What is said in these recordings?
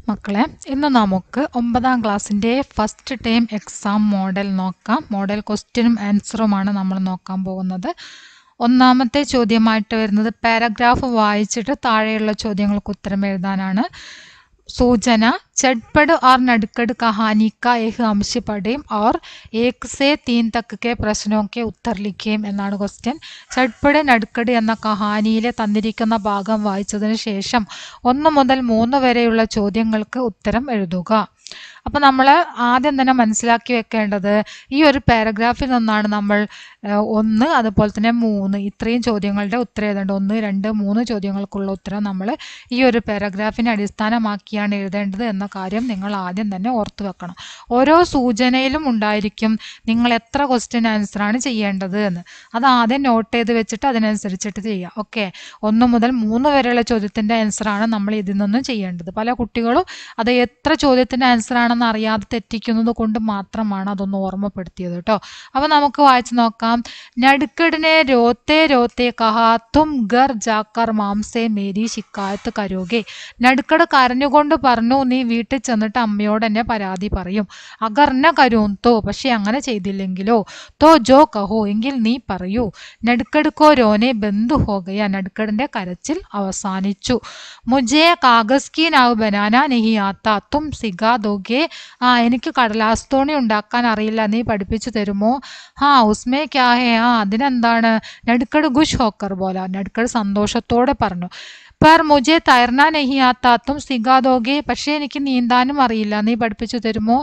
മക്കളെ, ഇന്ന് നമുക്ക് 9ാം ക്ലാസ്സിൻ്റെ ഫസ്റ്റ് ടൈം എക്സാം മോഡൽ നോക്കാം. മോഡൽ ക്വസ്റ്റ്യനും ആൻസറുമാണ് നമ്മൾ നോക്കാൻ പോകുന്നത്. ഒന്നാമത്തെ ചോദ്യമായിട്ട് വരുന്നത് പാരഗ്രാഫ് വായിച്ചിട്ട് താഴെയുള്ള ചോദ്യങ്ങൾക്ക് ഉത്തരം എഴുതാനാണ്. सूचना चटपट और नटखट कहानी का एक अंश पढ़ें और 1 से 3 तक के प्रश्नों के उत्तर लिखें എന്നാണ് ക്വസ്റ്റ്യൻ. ചട്പട് നട്കട് എന്ന കഹാനിയിലെ തന്നിരിക്കുന്ന ഭാഗം വായിച്ചതിന് ശേഷം 1 മുതൽ 3 വരെയുള്ള ചോദ്യങ്ങൾക്ക് ഉത്തരം എഴുതുക. അപ്പോൾ നമ്മൾ ആദ്യം തന്നെ മനസ്സിലാക്കി വെക്കേണ്ടത് ഈ ഒരു പാരഗ്രാഫിൽ നിന്നാണ് നമ്മൾ 1 അതുപോലെ തന്നെ 3 ഇത്രയും ചോദ്യങ്ങളുടെ ഉത്തരം എഴുതേണ്ടത്. 1, 2, 3 ചോദ്യങ്ങൾക്കുള്ള ഉത്തരം നമ്മൾ ഈ ഒരു പാരഗ്രാഫിനെ അടിസ്ഥാനമാക്കിയാണ് എഴുതേണ്ടത് എന്ന കാര്യം നിങ്ങൾ ആദ്യം തന്നെ ഓർത്തു വെക്കണം. ഓരോ സൂചനയിലും ഉണ്ടായിരിക്കും നിങ്ങൾ എത്ര ക്വസ്റ്റ്യൻ ആൻസറാണ് ചെയ്യേണ്ടത് എന്ന്. അത് ആദ്യം നോട്ട് ചെയ്ത് വെച്ചിട്ട് അതിനനുസരിച്ചിട്ട് ചെയ്യുക. ഓക്കെ, 1 മുതൽ 3 വരെയുള്ള ചോദ്യത്തിൻ്റെ ആൻസറാണ് നമ്മൾ ഇതിൽ നിന്നും ചെയ്യേണ്ടത്. പല കുട്ടികളും അത് എത്ര ചോദ്യത്തിൻ്റെ ആൻസറാണെന്ന് അറിയാതെ തെറ്റിക്കുന്നത് കൊണ്ട് മാത്രമാണ് അതൊന്ന് ഓർമ്മപ്പെടുത്തിയത് കേട്ടോ. അപ്പോൾ നമുക്ക് വായിച്ചു നോക്കാം. നടുക്കടിനെ രോത്തെ രോത്തെ കഹാ തും ഗർ ജാക്കർ മാംസേ മേരി ശിക്കായത്ത് കരോഗെ. നടുക്കട് കരഞ്ഞുകൊണ്ട് പറഞ്ഞു, നീ വീട്ടിൽ ചെന്നിട്ട് അമ്മയോട് എന്നെ പരാതി പറയും. അഗർന കരൂം തോ, പക്ഷെ അങ്ങനെ ചെയ്തില്ലെങ്കിലോ. തോ ജോ കഹോ, എങ്കിൽ നീ പറയൂ. നടുക്കടുക്കോ രോനെ ബന്ധു ഹോഗയ, നടുക്കടിന്റെ കരച്ചിൽ അവസാനിച്ചു. മുജേ കാഗസ് കി നാവ് ബനാന നഹി ആത്ത തും സിഗാ ദോഗെ. എനിക്ക് കടലാസ് തോണി ഉണ്ടാക്കാൻ അറിയില്ല, നീ പഠിപ്പിച്ചു തരുമോ? ഉസ്മേ ക്യാ ഹേ, അതിനെന്താണ്? നടുക്കട് ഖുഷ് ഹോക്കർ ബോല, നടുക്കട് സന്തോഷത്തോടെ പറഞ്ഞു. പർ മുജെ തൈർനാ നഹി ആത്ത തും സിഗാ ദോഗെ, പക്ഷേ എനിക്ക് നീന്താനും അറിയില്ല, നീ പഠിപ്പിച്ചു തരുമോ?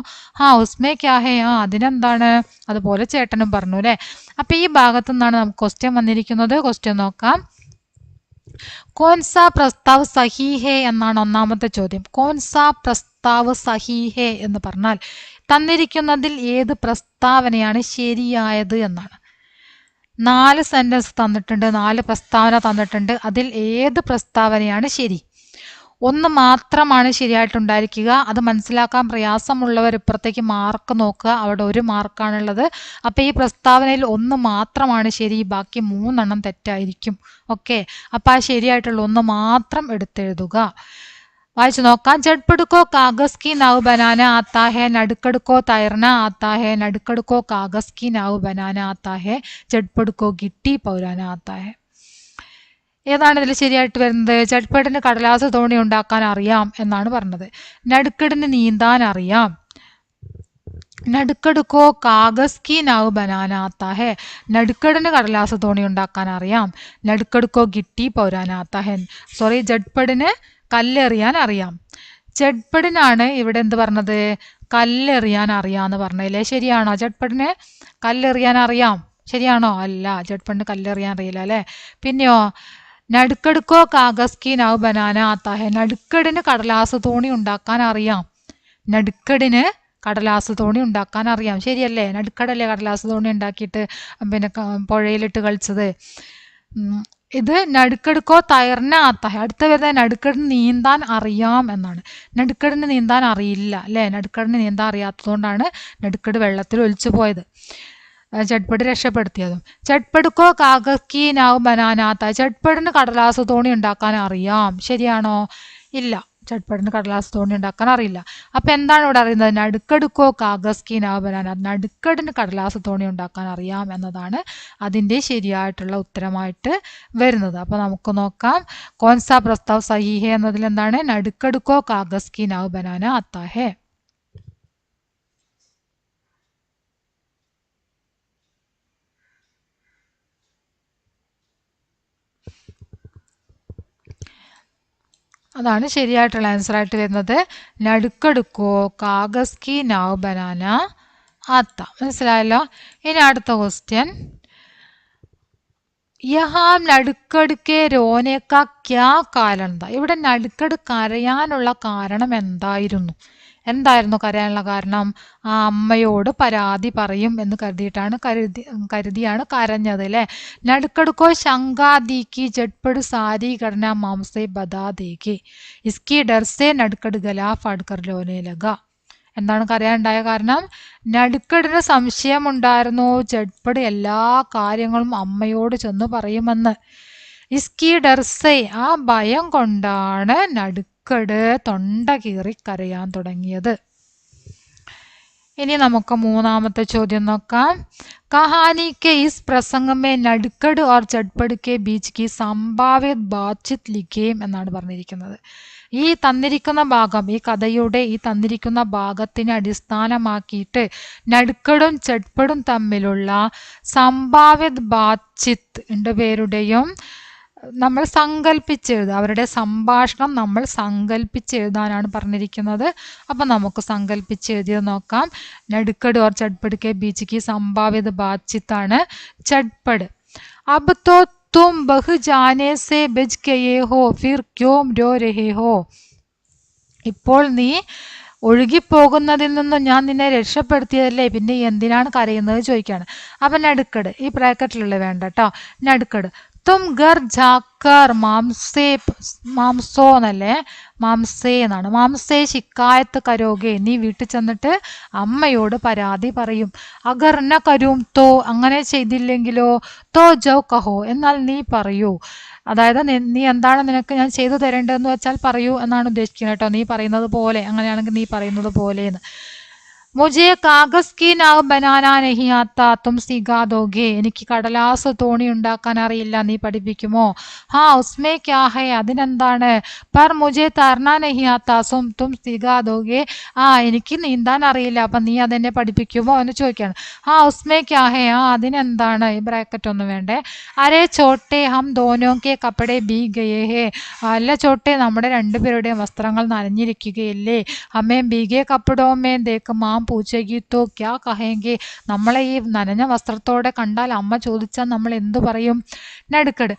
ഉസ്മേ ക്യാ ഹേ, അതിനെന്താണ്? അതുപോലെ ചേട്ടനും പറഞ്ഞു അല്ലേ. അപ്പൊ ഈ ഭാഗത്തു നിന്നാണ് നമുക്ക് ക്വസ്റ്റ്യൻ വന്നിരിക്കുന്നത്. ക്വസ്റ്റ്യൻ നോക്കാം. കോൻസാ പ്രസ്താവ് സഹി ഹേ എന്നാണ് ഒന്നാമത്തെ ചോദ്യം. കോൻസാ പ്രസ്താവ് സഹി ഹേ എന്ന് പറഞ്ഞാൽ തന്നിരിക്കുന്നതിൽ ഏത് പ്രസ്താവനയാണ് ശരിയായത് എന്നാണ്. 4 സെന്റൻസ് തന്നിട്ടുണ്ട്, 4 പ്രസ്താവന തന്നിട്ടുണ്ട്. അതിൽ ഏത് പ്രസ്താവനയാണ് ശരി? 1 മാത്രമാണ് ശരിയായിട്ടുണ്ടായിരിക്കുക. അത് മനസ്സിലാക്കാൻ പ്രയാസമുള്ളവർ ഇപ്പുറത്തേക്ക് മാർക്ക് നോക്കുക. അവിടെ 1 മാർക്കാണുള്ളത്. അപ്പോൾ ഈ പ്രസ്താവനയിൽ 1 മാത്രമാണ് ശരി, ബാക്കി 3 തെറ്റായിരിക്കും. ഓക്കെ, അപ്പോൾ ആ ശരിയായിട്ടുള്ള 1 മാത്രം എടുത്തെഴുതുക. വായിച്ചു നോക്കാം. झटपट कागज की नाव बनाना आता है, नड़कड़ को तैरना आता है, नड़कड़ को कागज की नाव बनाना आता है, झटपट को गिट्टी पौराना आता है. ഏതാണ് ഇതിൽ ശരിയായിട്ട് വരുന്നത്? ചട്പടിന് കടലാസ് തോണി ഉണ്ടാക്കാൻ അറിയാം എന്നാണ് പറഞ്ഞത്. നടുക്കടിന് നീന്താൻ അറിയാം. നടുക്കടുക്കോ കാഗസ് കി നാവ് ബനാന ആത്താ ഹെ, നടുക്കടിന് കടലാസ് തോണി ഉണ്ടാക്കാൻ അറിയാം. നടുക്കടുക്കോ ഗിട്ടി പൗരാന ആത്താ ഹെ, ജഡ്പടിന് കല്ലെറിയാൻ അറിയാം. ജഡ്പടിനാണ് ഇവിടെ എന്ത് പറഞ്ഞത്? കല്ലെറിയാൻ അറിയാന്ന് പറഞ്ഞല്ലേ. ശരിയാണോ? ജഡ്പടിന് കല്ലെറിയാൻ അറിയാം, ശരിയാണോ? അല്ല, ജഡ്പടിന് കല്ലെറിയാൻ അറിയില്ല അല്ലേ. പിന്നെയോ, നടുക്കടുക്കോ കാഗസ് കി നാവ് ബനാന ആത്താ ഹെ, നടുക്കടിന് കടലാസ് തോണി ഉണ്ടാക്കാൻ അറിയാം. നടുക്കടിന് കടലാസ് തോണി ഉണ്ടാക്കാൻ അറിയാം, ശരിയല്ലേ? നടുക്കടല്ലേ കടലാസ് തോണി ഉണ്ടാക്കിയിട്ട് പിന്നെ പുഴയിലിട്ട് കളിച്ചത്. ഇത് നടുക്കടുക്കോ തയർന ആത്ത ഹെ, അടുത്ത വരുന്നത് നടുക്കടിന് നീന്താൻ അറിയാം എന്നാണ്. നടുക്കടിന് നീന്താൻ അറിയില്ല അല്ലേ. നടുക്കടിന് നീന്താൻ അറിയാത്തതുകൊണ്ടാണ് നടുക്കട് വെള്ളത്തിൽ ഒലിച്ചു പോയത്, ചട്പട് രക്ഷപ്പെടുത്തിയതും. ചട്പടുക്കോ കാഗക്കി നാവ് ബനാനാത്ത, ചട്പടിന് കടലാസ് തോണി ഉണ്ടാക്കാൻ അറിയാം, ശരിയാണോ? ഇല്ല, ചട്പടിന് കടലാസ് തോണി ഉണ്ടാക്കാൻ അറിയില്ല. അപ്പൊ എന്താണ് ഇവിടെ അറിയുന്നത്? നടുക്കടുക്കോ കാഗസ് കി നാവ് ബനാന, നടുക്കടിന് കടലാസ് തോണി ഉണ്ടാക്കാൻ അറിയാം എന്നതാണ് അതിൻ്റെ ശരിയായിട്ടുള്ള ഉത്തരമായിട്ട് വരുന്നത്. അപ്പൊ നമുക്ക് നോക്കാം. കോൻസാ പ്രസ്താവ് സഹി ഹേ എന്നതിൽ എന്താണ്? നടുക്കടുക്കോ കാഗസ് കി നാവ് ബനാന ആത്താ ഹേ. അതാണ് ശരിയായിട്ടുള്ള ആൻസർ ആയിട്ട് വരുന്നത്. നടുക്കടുക്കോ കാഗസ് കി നാവ് ബനാന ആത്ത. മനസ്സിലായല്ലോ. ഇനി അടുത്ത ക്വസ്റ്റ്യൻ. യഹാ നടുക്കട് കെ രോനെ കാ ക്യാ കാരണം था. ഇവിടെ നടുക്കട് കരയാനുള്ള കാരണം എന്തായിരുന്നു കരയാനുള്ള കാരണം? ആ അമ്മയോട് പരാതി പറയും എന്ന് കരുതിയാണ് കരഞ്ഞത് അല്ലേ. നടുക്കടുക്കോ ശങ്കാ ദീക്കി ജഡ്പട് സാരി കടന മാംസെ ബദാ ദേഗെ, ഇസ്കി ഡർ സെ നടുക്കട് ഗലാ ഫാഡ്കർ ലോനെ ലഗ. എന്താണ് കരയാനുണ്ടായ കാരണം? നടുക്കടിന് സംശയമുണ്ടായിരുന്നു ജഡ്പട് എല്ലാ കാര്യങ്ങളും അമ്മയോട് ചെന്ന് പറയുമെന്ന്. ഇസ്കി ഡർസെ, ആ ഭയം കൊണ്ടാണ് നടുക്കട് തൊണ്ട കീറി കരയാൻ തുടങ്ങിയത്. ഇനി നമുക്ക് മൂന്നാമത്തെ ചോദ്യം നോക്കാം. कहानी के इस प्रसंग में നടുക്കട് और ചട്പട് के बीच की संभावित बातचीत लिखेം എന്നാണ് പറഞ്ഞിരിക്കുന്നത്. ഈ തന്നിരിക്കുന്ന ഭാഗം, ഈ കഥയുടെ ഈ തന്നിരിക്കുന്ന ഭാഗത്തിനെ അടിസ്ഥാനമാക്കിയിട്ട് നടുക്കടും ചട്പടും തമ്മിലുള്ള സംഭാവിത് ബാത്ചിത്ത് രണ്ടുപേരുടെയും നമ്മൾ സങ്കല്പിച്ചെഴുതുക. അവരുടെ സംഭാഷണം നമ്മൾ സങ്കല്പിച്ചെഴുതാനാണ് പറഞ്ഞിരിക്കുന്നത്. അപ്പം നമുക്ക് സങ്കല്പിച്ചെഴുതിയത് നോക്കാം. നടുക്കട് ഓർ ചട്പട് കെ ബീച്ച് की संभावित बातचीत ആണ് ചട്പട്. अब तो तुम बह जाने से बच गए हो फिर क्यों रो रहे हो. ഇപ്പോൾ നീ ഒഴുകിപ്പോകുന്നതിൽ നിന്നും ഞാൻ നിന്നെ രക്ഷപ്പെടുത്തിയതല്ലേ, പിന്നെ എന്തിനാണ് കരയുന്നത് ചോദിക്കുകയാണ്. അപ്പം നടുക്കട്, ഈ ബ്രാക്കറ്റിലുള്ള വേണ്ട കേട്ടോ, നടുക്കട് തും ഗർ ജാക്കർ മാംസോ എന്നല്ലേ, മാംസേ എന്നാണ്. മാംസേ ശിക്കായത്ത് കരോഗെ, നീ വീട്ടിൽ ചെന്നിട്ട് അമ്മയോട് പരാതി പറയും. അഗർ ന കരും തോ, അങ്ങനെ ചെയ്തില്ലെങ്കിലോ, തോ ജോ കഹോ, എന്നാൽ നീ പറയൂ. അതായത് നീ എന്താണ് നിനക്ക് ഞാൻ ചെയ്തു തരേണ്ടതെന്ന് വെച്ചാൽ പറയൂ എന്നാണ് ഉദ്ദേശിക്കുന്നത് കേട്ടോ. നീ പറയുന്നത് പോലെ, അങ്ങനെയാണെങ്കിൽ നീ പറയുന്നത് പോലെയെന്ന്. മുझे കാഗസ് കി നാവ് ബനാന നഹി ആത്താ തും സിഖാ ദോഗെ, എനിക്ക് കടലാസ് തോണി ഉണ്ടാക്കാൻ അറിയില്ല, നീ പഠിപ്പിക്കുമോ. ഹാ ഉസ്മേ ക്യാ ഹൈ, അതിനെന്താണ്. പർ മുझे തർനാ നഹി ആത്താ തും സിഖാ ദോഗെ, എനിക്ക് നീന്താൻ അറിയില്ല, അപ്പം നീ അതെന്നെ പഠിപ്പിക്കുമോ എന്ന് ചോദിക്കുകയാണ്. ഹാ ഉസ്മേ ക്യാ ഹൈ, അതിനെന്താണ്. ഈ ബ്രാക്കറ്റ് ഒന്നും വേണ്ടേ. അരേ ചോട്ടെ ഹം ദോനോ കെ കപ്പടെ ഭീഗ് ഗയേ ഹേ, അല്ല ചോട്ടെ നമ്മുടെ രണ്ടുപേരുടെയും വസ്ത്രങ്ങൾ നനഞ്ഞിരിക്കുകയല്ലേ. ഹമേം ഭീഗേ കപ്പടോ മേ ദേക്ക് മാം പൂച്ചേകി തോ ക്യാ കഹേങ്കെ, നമ്മളെ ഈ നനഞ്ഞ വസ്ത്രത്തോടെ കണ്ടാൽ അമ്മ ചോദിച്ചാൽ നമ്മൾ എന്തു പറയും. നടുക്കട്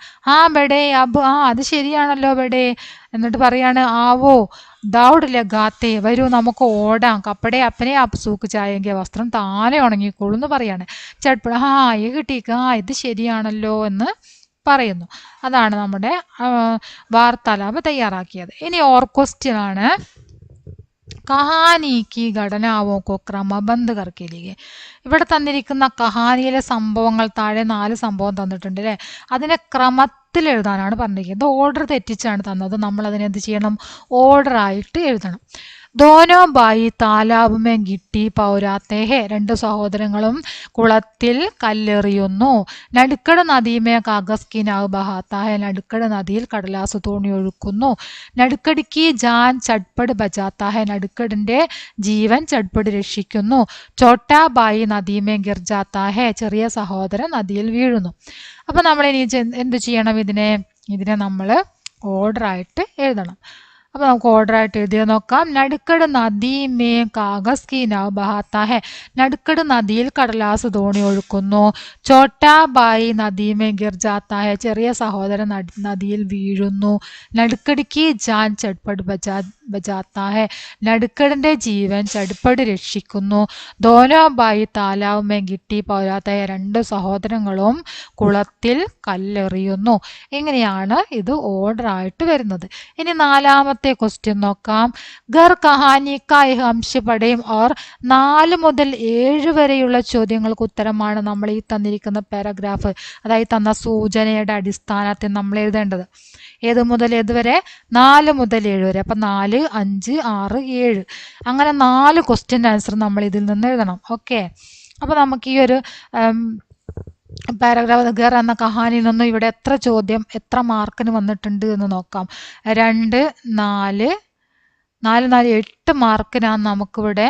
ബെഡേ അബ്, അത് ശരിയാണല്ലോ ബെഡേ. എന്നിട്ട് പറയാണ് ആവോ ദൗഡ് ലഗാത്തെ, വരൂ നമുക്ക് ഓടാം. കപ്പടെ അപ്പനെ അപ്പ് സൂക്ക് ചായെങ്കിൽ, വസ്ത്രം താനെ ഉണങ്ങിക്കോളൂ എന്ന് പറയാണ്. ചട്പട് ഈ കിട്ടിക്ക, ഇത് ശരിയാണല്ലോ എന്ന് പറയുന്നു. അതാണ് നമ്മുടെ വാർത്താലാപം തയ്യാറാക്കിയത്. ഇനി ഓർ ക്വസ്റ്റ്യൻ ആണ്. കഹാനി കി ഘടനാവോ കോ ക്രമബന്ധ് കർക്കെ ലിഖേ. ഇവിടെ തന്നിരിക്കുന്ന കഹാനിയിലെ സംഭവങ്ങൾ, താഴെ 4 സംഭവം തന്നിട്ടുണ്ട് അല്ലേ, അതിനെ ക്രമത്തിൽ എഴുതാനാണ് പറഞ്ഞിരിക്കുന്നത്. ഓർഡർ തെറ്റിച്ചാണ് തന്നത്, നമ്മൾ അതിനെന്ത് ചെയ്യണം, ഓർഡർ ആയിട്ട് എഴുതണം. ദോനോ ബായി താലാബുമേ ഗിട്ടി പൗരാത്തെ ഹേ, 2 സഹോദരങ്ങളും കുളത്തിൽ കല്ലെറിയുന്നു. നടുക്കട് നദിമേ കാഗസ് കി നാവ് ബഹാത്ത ഹേ, നടുക്കട് നദിയിൽ കടലാസ് തോണി ഒഴുക്കുന്നു. നടുക്കട് കി ജാൻ ചട്പട് ബജാത്ത ഹേ, നടുക്കടിന്റെ ജീവൻ ചട്പട് രക്ഷിക്കുന്നു. ചോട്ടാ ബായി നദിമേ ഗിർജാത്ത ഹേ, ചെറിയ സഹോദരൻ നദിയിൽ വീഴുന്നു. അപ്പൊ നമ്മൾ ഇനി എന്ത് ചെയ്യണം, ഇതിനെ നമ്മൾ ഓർഡർ ആയിട്ട് എഴുതണം. അപ്പോൾ നമുക്ക് ഓർഡർ ആയിട്ട് എഴുതിയത് നോക്കാം. നടുക്കട് നദി മേ കാഗസ് കി നാവ് ബഹാത്ത ഹേ, നടുക്കട് നദിയിൽ കടലാസ് തോണി ഒഴുക്കുന്നു. ചോട്ടാ ബായി നദി മേ ഗിർ ജാത്ത ഹേ, ചെറിയ സഹോദരൻ നദിയിൽ വീഴുന്നു. നടുക്കട് കി ജാൻ ചട്പട് ബജാത്ത ഹേ, നടുക്കടിന്റെ ജീവൻ ചട്പട് രക്ഷിക്കുന്നു. ദോനോ ബായി താലാവ് മേ ഗിട്ടി പൗരാത്ത ഹേ, 2 സഹോദരങ്ങളും കുളത്തിൽ കല്ലെറിയുന്നു. ഇങ്ങനെയാണ് ഇത് ഓർഡർ ആയിട്ട് വരുന്നത്. ഇനി 4ാമത്തെ ക്വസ്റ്റ്യൻ നോക്കാം. ഗർ കഹാനി കാ അംശ പഠയും ഓർ 4 മുതൽ 7 വരെയുള്ള ചോദ്യങ്ങൾക്ക് ഉത്തരമാണ് നമ്മൾ ഈ തന്നിരിക്കുന്ന പാരഗ്രാഫ്, അതായത് തന്ന സൂചനയുടെ അടിസ്ഥാനത്തിൽ നമ്മൾ എഴുതേണ്ടത്. ഏത് മുതൽ ഏത് വരെ, 4 മുതൽ 7 വരെ. അപ്പം 4, 5, 6, 7 അങ്ങനെ 4 ക്വസ്റ്റ്യൻ ആൻസർ നമ്മൾ ഇതിൽ നിന്ന് എഴുതണം. ഓക്കെ, അപ്പം നമുക്ക് ഈ ഒരു പാരഗ്രാഫ് ഗർ എന്ന കഹാനിയിൽ നിന്നും ഇവിടെ എത്ര ചോദ്യം എത്ര മാർക്കിന് വന്നിട്ടുണ്ട് എന്ന് നോക്കാം. 2, 4, 8 മാർക്കിനാണ് നമുക്കിവിടെ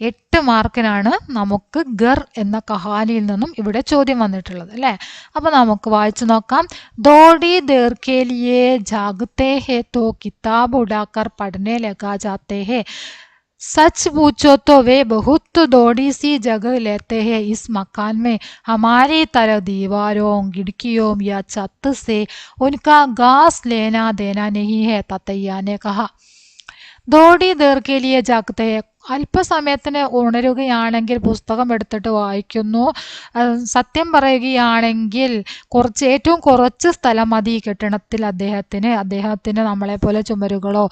8 മാർക്കിനാണ് നമുക്ക് ഗർ എന്ന കഹാനിയിൽ നിന്നും ഇവിടെ ചോദ്യം വന്നിട്ടുള്ളത് അല്ലേ. അപ്പം നമുക്ക് വായിച്ചു നോക്കാം. ദോടി ദേർ കെ ലിയേ ജാഗത്തെ ഹേ തോ കിതാബ് ഉടാക്കർ പഠനെ ലഗാ ജാത്തെ ഹേ, सच पूछो तो वे बहुत दौड़ी सी जगह लेते हैं इस मकान में, हमारी तरह दीवारों खिड़कियों या छत से उनका घास लेना देना नहीं है, ततैया ने कहा. ദോടി देर के लिए जागते हैं, അല്പസമയത്തിന് ഉണരുകയാണെങ്കിൽ പുസ്തകം എടുത്തിട്ട് വായിക്കുന്നു. സത്യം പറയുകയാണെങ്കിൽ ഏറ്റവും കുറച്ച് സ്ഥലം മതി ഈ കെട്ടിടത്തിൽ അദ്ദേഹത്തിന് നമ്മളെപ്പോലെ ചുമരുകളോ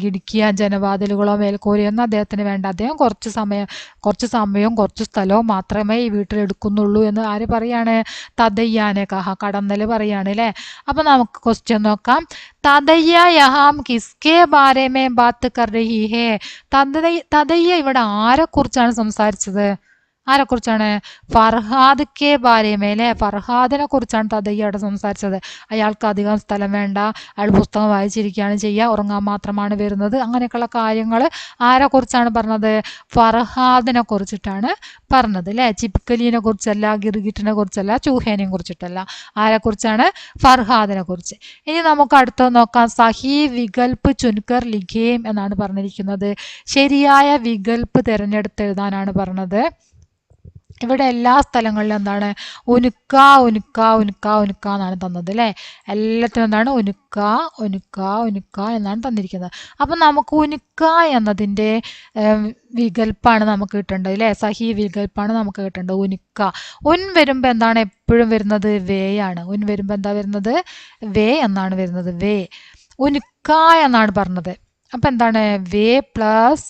കിടക്കിയ ജനവാതിലുകളോ മേൽക്കൂരയൊന്നും അദ്ദേഹത്തിന് വേണ്ട. അദ്ദേഹം കുറച്ച് സമയവും കുറച്ച് സ്ഥലവും മാത്രമേ ഈ വീട്ടിൽ എടുക്കുന്നുള്ളൂ എന്ന് ആര് പറയാണ്, തദയ്യാനെ കഹ, കടന്നൽ പറയാണ് അല്ലേ. അപ്പം നമുക്ക് ക്വസ്റ്റ്യൻ നോക്കാം. തദയ്യ യഹാം കിസ്കെ ബാരെ മേ ബാത്ത് കർ രഹി ഹേ. തദയ്യ ഇവിടെ ആരെ കുറിച്ചാണ് സംസാരിച്ചത്? ആരെ കുറിച്ചാണ്? ഫർഹാദ് കെ ബാരേമേ അല്ലെ, ഫർഹാദിനെ കുറിച്ചാണ് തദയ്യ അവിടെ സംസാരിച്ചത്. അയാൾക്ക് അധികം സ്ഥലം വേണ്ട, അയാൾ പുസ്തകം വായിച്ചിരിക്കുകയാണ് ചെയ്യുക, ഉറങ്ങാൻ മാത്രമാണ് വരുന്നത്, അങ്ങനെയൊക്കെയുള്ള കാര്യങ്ങൾ ആരെ കുറിച്ചാണ് പറഞ്ഞത്? ഫർഹാദിനെ കുറിച്ചിട്ടാണ് പറഞ്ഞത് അല്ലെ. ചിപ്കലിനെ കുറിച്ചല്ല, ഗിർഗിറ്റിനെ കുറിച്ചല്ല, ചൂഹേനെയും കുറിച്ചിട്ടല്ല. ആരെ കുറിച്ചാണ്? ഫർഹാദിനെ കുറിച്ച്. ഇനി നമുക്ക് അടുത്തത് നോക്കാം. സഹി വികൽപ്പ് ചുൻകർ ലിഖേം എന്നാണ് പറഞ്ഞിരിക്കുന്നത്. ശരിയായ വികൽപ്പ് തിരഞ്ഞെടുത്ത് എഴുതാനാണ് പറഞ്ഞത്. ഇവിടെ എല്ലാ സ്ഥലങ്ങളിലും എന്താണ്? ഉനുക്ക ഉനുക്ക ഉനുക്ക ഉനുക്ക എന്നാണ് തന്നത് അല്ലേ. എല്ലാത്തിനും എന്താണ്? ഉനുക്ക ഉനുക്ക ഉനുക്ക എന്നാണ് തന്നിരിക്കുന്നത്. അപ്പം നമുക്ക് ഉനുക്ക എന്നതിൻ്റെ വികല്പാണ് നമുക്ക് കിട്ടേണ്ടത് അല്ലേ. സഹി വികല്പാണ് നമുക്ക് കിട്ടേണ്ടത്. ഉനുക്ക. ഉൻ വരുമ്പോൾ എന്താണ് എപ്പോഴും വരുന്നത്? വേയാണ്. ഉൻ വരുമ്പോൾ എന്താ വരുന്നത്? വേ എന്നാണ് വരുന്നത്. വേ. ഉനുക്ക എന്നാണ് പറഞ്ഞത്. അപ്പം എന്താണ്? വേ പ്ലസ്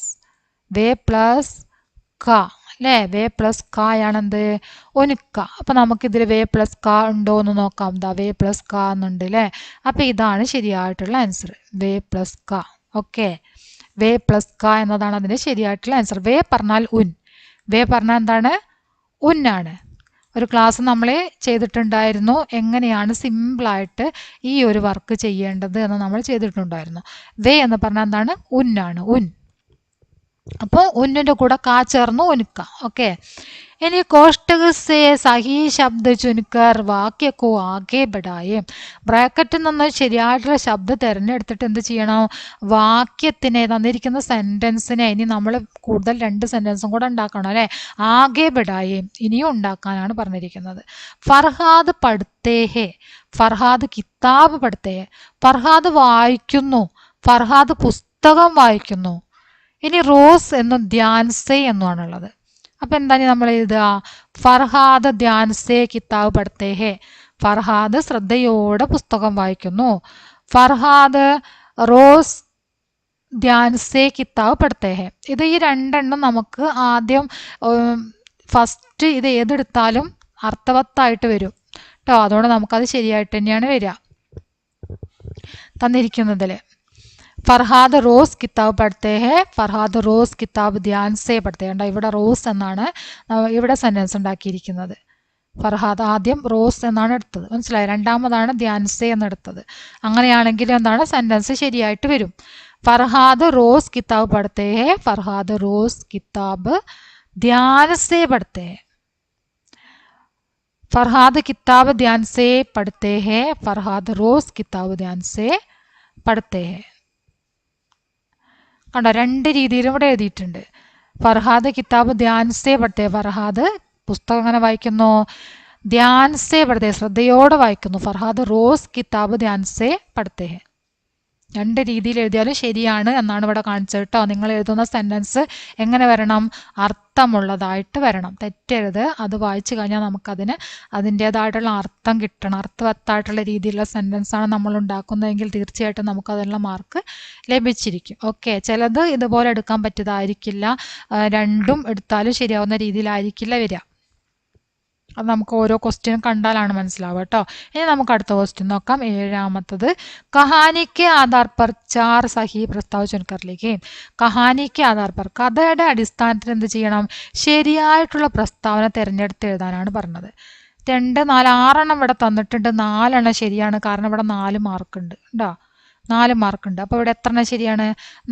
ക അല്ലേ. വേ പ്ലസ് ക ആണെന്ത്? ഉനുക്ക. അപ്പം നമുക്കിതിൽ വേ പ്ലസ് ക ഉണ്ടോ എന്ന് നോക്കാം. എന്താ? വേ പ്ലസ് ക എന്നുണ്ട് അല്ലേ. അപ്പം ഇതാണ് ശരിയായിട്ടുള്ള ആൻസർ. വേ പ്ലസ് ക. ഓക്കെ, വേ പ്ലസ് ക എന്നതാണ് അതിൻ്റെ ശരിയായിട്ടുള്ള ആൻസർ. വേ പറഞ്ഞാൽ ഉൻ. വേ പറഞ്ഞാൽ എന്താണ്? ഉന്നാണ്. ഒരു ക്ലാസ് നമ്മൾ ചെയ്തിട്ടുണ്ടായിരുന്നു, എങ്ങനെയാണ് സിമ്പിളായിട്ട് ഈ ഒരു വർക്ക് ചെയ്യേണ്ടത് എന്ന് നമ്മൾ ചെയ്തിട്ടുണ്ടായിരുന്നു. വേ എന്ന് പറഞ്ഞാൽ എന്താണ്? ഉന്നാണ്. ഉൻ. അപ്പോൾ ഉന്നിൻ്റെ കൂടെ കാ ചേർന്ന് ഉനുക്ക. ഓക്കെ, ഇനി കോഷ്ടക സേ സഹി ശബ്ദ ചുനുക്കർ വാക്യ കോ ആകെ ബഡായേ. ബ്രാക്കറ്റിൽ നിന്ന് ശരിയായിട്ടുള്ള ശബ്ദം തിരഞ്ഞെടുത്തിട്ട് എന്ത് ചെയ്യണം? വാക്യത്തിനെ, തന്നിരിക്കുന്ന സെൻറ്റൻസിനെ ഇനി നമ്മൾ കൂടുതൽ 2 സെൻറ്റൻസും കൂടെ ഉണ്ടാക്കണം അല്ലേ. ആകെ ബഡായേ ഇനിയും ഉണ്ടാക്കാനാണ് പറഞ്ഞിരിക്കുന്നത്. ഫർഹാദ് പഠിത്തേ ഹേ. ഫർഹാദ് കിതാബ് പഠിത്തേ ഹേ. ഫർഹാദ് വായിക്കുന്നു. ഫർഹാദ് പുസ്തകം വായിക്കുന്നു. ഇനി റോസ് എന്നും ധ്യാൻസേ എന്നുമാണുള്ളത്. അപ്പം എന്താണ് നമ്മൾ എഴുതുക? ഫർഹാദ് ധ്യാൻസേ കിതാബ് പഠിത്തേ ഹേ. ഫർഹാദ് ശ്രദ്ധയോടെ പുസ്തകം വായിക്കുന്നു. ഫർഹാദ് റോസ് ധ്യാൻസേ കിതാബ് പഠിത്തേ ഹേ. ഇത് ഈ 2 നമുക്ക് ആദ്യം ഫസ്റ്റ് ഇത് ഏതെടുത്താലും അർത്ഥവത്തായിട്ട് വരും കേട്ടോ. അതുകൊണ്ട് നമുക്കത് ശരിയായിട്ട് തന്നെയാണ് വരിക തന്നിരിക്കുന്നതിൽ. ഫർഹാദ് റോസ് കിതാബ് പഠിത്തേ ഹേ. ഫർഹാദ് റോസ് കിതാബ് ധ്യാൻ സേ പഠിത്തേ. കണ്ടോ, ഇവിടെ റോസ് എന്നാണ് ഇവിടെ സെൻറ്റൻസ് ഉണ്ടാക്കിയിരിക്കുന്നത്. ഫർഹാദ് ആദ്യം റോസ് എന്നാണ് എടുത്തത്, മനസ്സിലായി. രണ്ടാമതാണ് ധ്യാൻ സേ എന്നെടുത്തത്. അങ്ങനെയാണെങ്കിൽ എന്താണ്? സെൻറ്റൻസ് ശരിയായിട്ട് വരും. ഫർഹാദ് റോസ് കിതാബ് പഠിത്തേ ഹേ. ഫർഹാദ് റോസ് കിതാബ് ധ്യാൻ സേ പഠിത്തേ ഹേ. ഫർഹാദ് കിതാബ് ധ്യാൻ സേ പഠിത്തേ ഹേ. ഫർഹാദ് റോസ് കിതാബ് ധ്യാൻ സേ പഠിത്തേ ഹേ. കണ്ടോ, 2 രീതിയിലും ഇവിടെ എഴുതിയിട്ടുണ്ട്. ഫർഹാദ് കിതാബ് ധ്യാൻ സേ പഠിത്തേ. ഫർഹാദ് പുസ്തകം എങ്ങനെ വായിക്കുന്നു? ധ്യാൻ സേ പഠിത്തേ, ശ്രദ്ധയോടെ വായിക്കുന്നു. ഫർഹാദ് റോസ് കിതാബ് ധ്യാൻ സേ പഠിത്തേ. 2 രീതിയിൽ എഴുതിയാലും ശരിയാണ് എന്നാണ് ഇവിടെ കാണിച്ചത് കേട്ടോ. നിങ്ങൾ എഴുതുന്ന സെൻറ്റൻസ് എങ്ങനെ വരണം? അർത്ഥമുള്ളതായിട്ട് വരണം, തെറ്റരുത്. അത് വായിച്ചു കഴിഞ്ഞാൽ നമുക്കതിന് അതിൻ്റേതായിട്ടുള്ള അർത്ഥം കിട്ടണം. അർത്ഥവത്തായിട്ടുള്ള രീതിയിലുള്ള സെൻറ്റൻസാണ് നമ്മൾ ഉണ്ടാക്കുന്നതെങ്കിൽ തീർച്ചയായിട്ടും നമുക്കതിനുള്ള മാർക്ക് ലഭിച്ചിരിക്കും. ഓക്കെ, ചിലത് ഇതുപോലെ എടുക്കാൻ പറ്റിയതായിരിക്കില്ല. 2ഉം എടുത്താലും ശരിയാവുന്ന രീതിയിലായിരിക്കില്ല വരിക. അത് നമുക്ക് ഓരോ ക്വസ്റ്റ്യനും കണ്ടാലാണ് മനസ്സിലാവുക കേട്ടോ. ഇനി നമുക്ക് അടുത്ത ക്വസ്റ്റ്യൻ നോക്കാം. 7ാമത്തത്. കഹാനിക്ക് ആധാർ പർ 4 സഹി പ്രസ്താവ് ചുൻകറിലേക്ക്. കഹാനിക്ക് ആധാർ പർ, കഥയുടെ അടിസ്ഥാനത്തിൽ എന്ത് ചെയ്യണം? ശരിയായിട്ടുള്ള പ്രസ്താവന തിരഞ്ഞെടുത്ത് എഴുതാനാണ് പറഞ്ഞത്. 2, 4, 6 ഇവിടെ തന്നിട്ടുണ്ട്. 4 ശരിയാണ്, കാരണം ഇവിടെ 4 മാർക്കുണ്ട് കേട്ടോ. 4 മാർക്കുണ്ട്. അപ്പോൾ ഇവിടെ എത്ര ശരിയാണ്?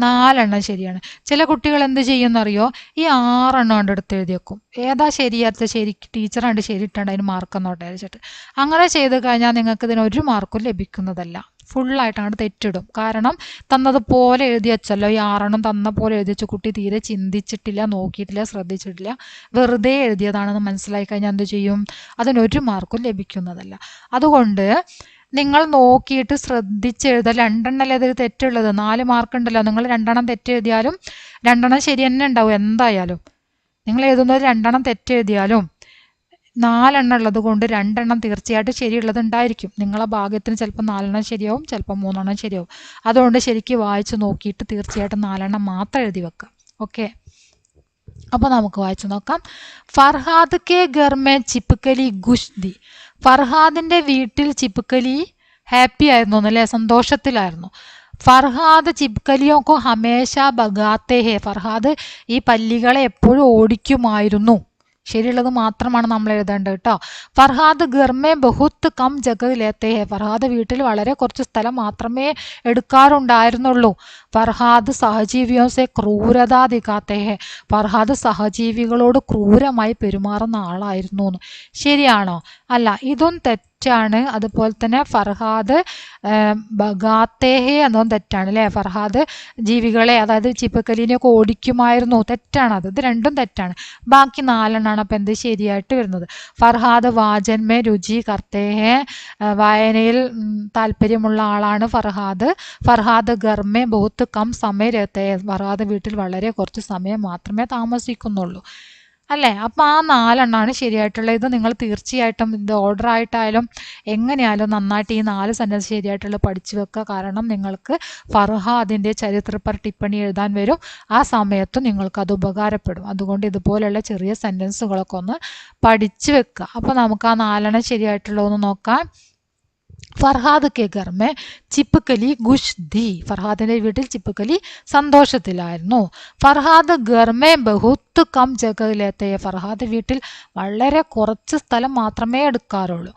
4 ശരിയാണ്. ചില കുട്ടികൾ എന്ത് ചെയ്യുമെന്നറിയോ? ഈ 6 കണ്ടെടുത്ത് എഴുതി വെക്കും. ഏതാ ശരിയാത്ത ശരിക്ക് ടീച്ചർ കണ്ട് ശരിയിട്ടുണ്ട് അതിന് മാർക്കെന്നോട്ടെ വെച്ചിട്ട്. അങ്ങനെ ചെയ്ത് കഴിഞ്ഞാൽ നിങ്ങൾക്ക് ഇതിന് 1 മാർക്കും ലഭിക്കുന്നതല്ല. ഫുള്ളായിട്ട് അങ്ങോട്ട് തെറ്റിടും. കാരണം തന്നതുപോലെ എഴുതി വെച്ചല്ലോ. ഈ 6 തന്ന പോലെ എഴുതി വെച്ച കുട്ടി തീരെ ചിന്തിച്ചിട്ടില്ല, നോക്കിയിട്ടില്ല, ശ്രദ്ധിച്ചിട്ടില്ല, വെറുതെ എഴുതിയതാണെന്ന് മനസ്സിലായി കഴിഞ്ഞാൽ എന്ത് ചെയ്യും? അതിന് 1 മാർക്കും ലഭിക്കുന്നതല്ല. അതുകൊണ്ട് നിങ്ങൾ നോക്കിയിട്ട് ശ്രദ്ധിച്ചെഴുതാൻ. 2 അതിൽ തെറ്റുള്ളത്. 4 മാർക്കുണ്ടല്ലോ. നിങ്ങൾ 2 തെറ്റെഴുതിയാലും 2 ശരി തന്നെ ഉണ്ടാവും എന്തായാലും. നിങ്ങൾ എഴുതുന്നത് 2 തെറ്റെഴുതിയാലും 4 ഉള്ളത് കൊണ്ട് 2 തീർച്ചയായിട്ടും ശരിയുള്ളത് ഉണ്ടായിരിക്കും. നിങ്ങളെ ഭാഗ്യത്തിന് ചിലപ്പോൾ 4 ശരിയാവും, ചിലപ്പോൾ 3 ശരിയാവും. അതുകൊണ്ട് ശരിക്കും വായിച്ച് നോക്കിയിട്ട് തീർച്ചയായിട്ടും 4 മാത്രം എഴുതി വെക്കാം. ഓക്കെ, അപ്പോൾ നമുക്ക് വായിച്ചു നോക്കാം. ഫർഹാദ് കെ ഘർ മേ ചിപ്കലി ഗുഷ് ദി. ഫർഹാദിൻ്റെ വീട്ടിൽ ചിപ്കലി ഹാപ്പി ആയിരുന്നു എന്നല്ലേ, സന്തോഷത്തിലായിരുന്നു. ഫർഹാദ് ചിപ്കലിയോക്കോ ഹമേശ ബഗാത്തെ ഹേ, ഫർഹാദ് ഈ പല്ലികളെ എപ്പോഴും ഓടിക്കുമായിരുന്നു. ശരിയുള്ളത് മാത്രമാണ് നമ്മൾ എഴുതേണ്ടത് കേട്ടോ. ഫർഹാദ് ഗർമേ ബഹുത്ത് കം ജഗ ലേത്തെ ഹേ, ഫർഹാദ് വീട്ടിൽ വളരെ കുറച്ച് സ്ഥലം മാത്രമേ എടുക്കാറുണ്ടായിരുന്നുള്ളൂ. ഫർഹാദ് സഹജീവിയോ സെ ക്രൂരത ദിഖാത്തെ ഹേ, ഫർഹാദ് സഹജീവികളോട് ക്രൂരമായി പെരുമാറുന്ന ആളായിരുന്നു. ശരിയാണോ? അല്ല, ഇതും തെറ്റാണ്. അതുപോലെ തന്നെ ഫർഹാദ് ബഗാത്തേഹെ എന്നതും തെറ്റാണ് അല്ലേ. ഫർഹാദ് ജീവികളെ, അതായത് ചിപ്പക്കലിനെയൊക്കെ ഓടിക്കുമായിരുന്നു, തെറ്റാണത്. ഇത് രണ്ടും തെറ്റാണ്. ബാക്കി 4 അപ്പം എന്ത് ശരിയായിട്ട് വരുന്നത്? ഫർഹാദ് വാചന്മേ രുചി കർത്തേഹെ, വായനയിൽ താല്പര്യമുള്ള ആളാണ് ഫർഹാദ്. ഫർഹാദ് ഗർമേ ബഹുത്ത് കം സമയ രഹത്തെ, ഫർഹാദ് വീട്ടിൽ വളരെ കുറച്ച് സമയം മാത്രമേ താമസിക്കുന്നുള്ളൂ അല്ലേ. അപ്പോൾ ആ 4 ശരിയായിട്ടുള്ളത്. ഇത് നിങ്ങൾ തീർച്ചയായിട്ടും ഇത് ഓർഡർ ആയിട്ടായാലും എങ്ങനെയായാലും നന്നായിട്ട് ഈ 4 സെൻറ്റൻസ് ശരിയായിട്ടുള്ളത് പഠിച്ചു വെക്കുക. കാരണം നിങ്ങൾക്ക് ഫർഹാദിൻ്റെ ചരിത്രപര ടിപ്പണി എഴുതാൻ വരും. ആ സമയത്ത് നിങ്ങൾക്കത് ഉപകാരപ്പെടും. അതുകൊണ്ട് ഇതുപോലെയുള്ള ചെറിയ സെൻറ്റൻസുകളൊക്കെ ഒന്ന് പഠിച്ചു വെക്കുക. അപ്പോൾ നമുക്ക് ആ 4 ശരിയായിട്ടുള്ളതൊന്ന് നോക്കാം. ഫർഹാദ് കെ ഘർ മേ ചിപ്പുകലി ഖുഷ് ഥി, ഫർഹാദിന്റെ വീട്ടിൽ ചിപ്പുകലി സന്തോഷത്തിലായിരുന്നു. ഫർഹാദ് ഘർ മേ ബഹുത്ത് കം ജഗ ലേത്തെ, ഫർഹാദ് വീട്ടിൽ വളരെ കുറച്ച് സ്ഥലം മാത്രമേ എടുക്കാറുള്ളൂ.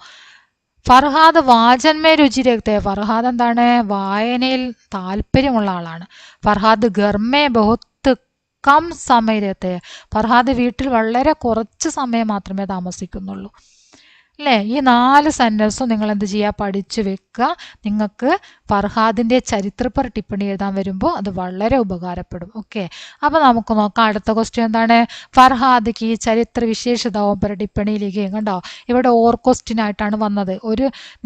ഫർഹാദ് വാചന്മേ രുചി രക്തേ, ഫർഹാദ് എന്താണ്? വായനയിൽ താല്പര്യമുള്ള ആളാണ്. ഫർഹാദ് ഘർ മേ ബഹുത്ത് കം സമയ രഹത്തെ, ഫർഹാദ് വീട്ടിൽ വളരെ കുറച്ച് സമയം മാത്രമേ താമസിക്കുന്നുള്ളൂ അല്ലേ. ഈ 4 സെൻറ്റൻസും നിങ്ങൾ എന്ത് ചെയ്യുക? പഠിച്ചു വെക്കുക. നിങ്ങൾക്ക് ഫർഹാദിൻ്റെ ചരിത്രപര ടിപ്പണി എഴുതാൻ വരുമ്പോൾ അത് വളരെ ഉപകാരപ്പെടും. ഓക്കെ, അപ്പോൾ നമുക്ക് നോക്കാം. അടുത്ത ക്വസ്റ്റ്യൻ എന്താണ്? ഫർഹാദ് കി ചരിത്ര വിശേഷതാവും പര ടിപ്പണിയിലേക്ക്. കണ്ടോ, ഇവിടെ ഓർ ക്വസ്റ്റ്യൻ ആയിട്ടാണ് വന്നത്.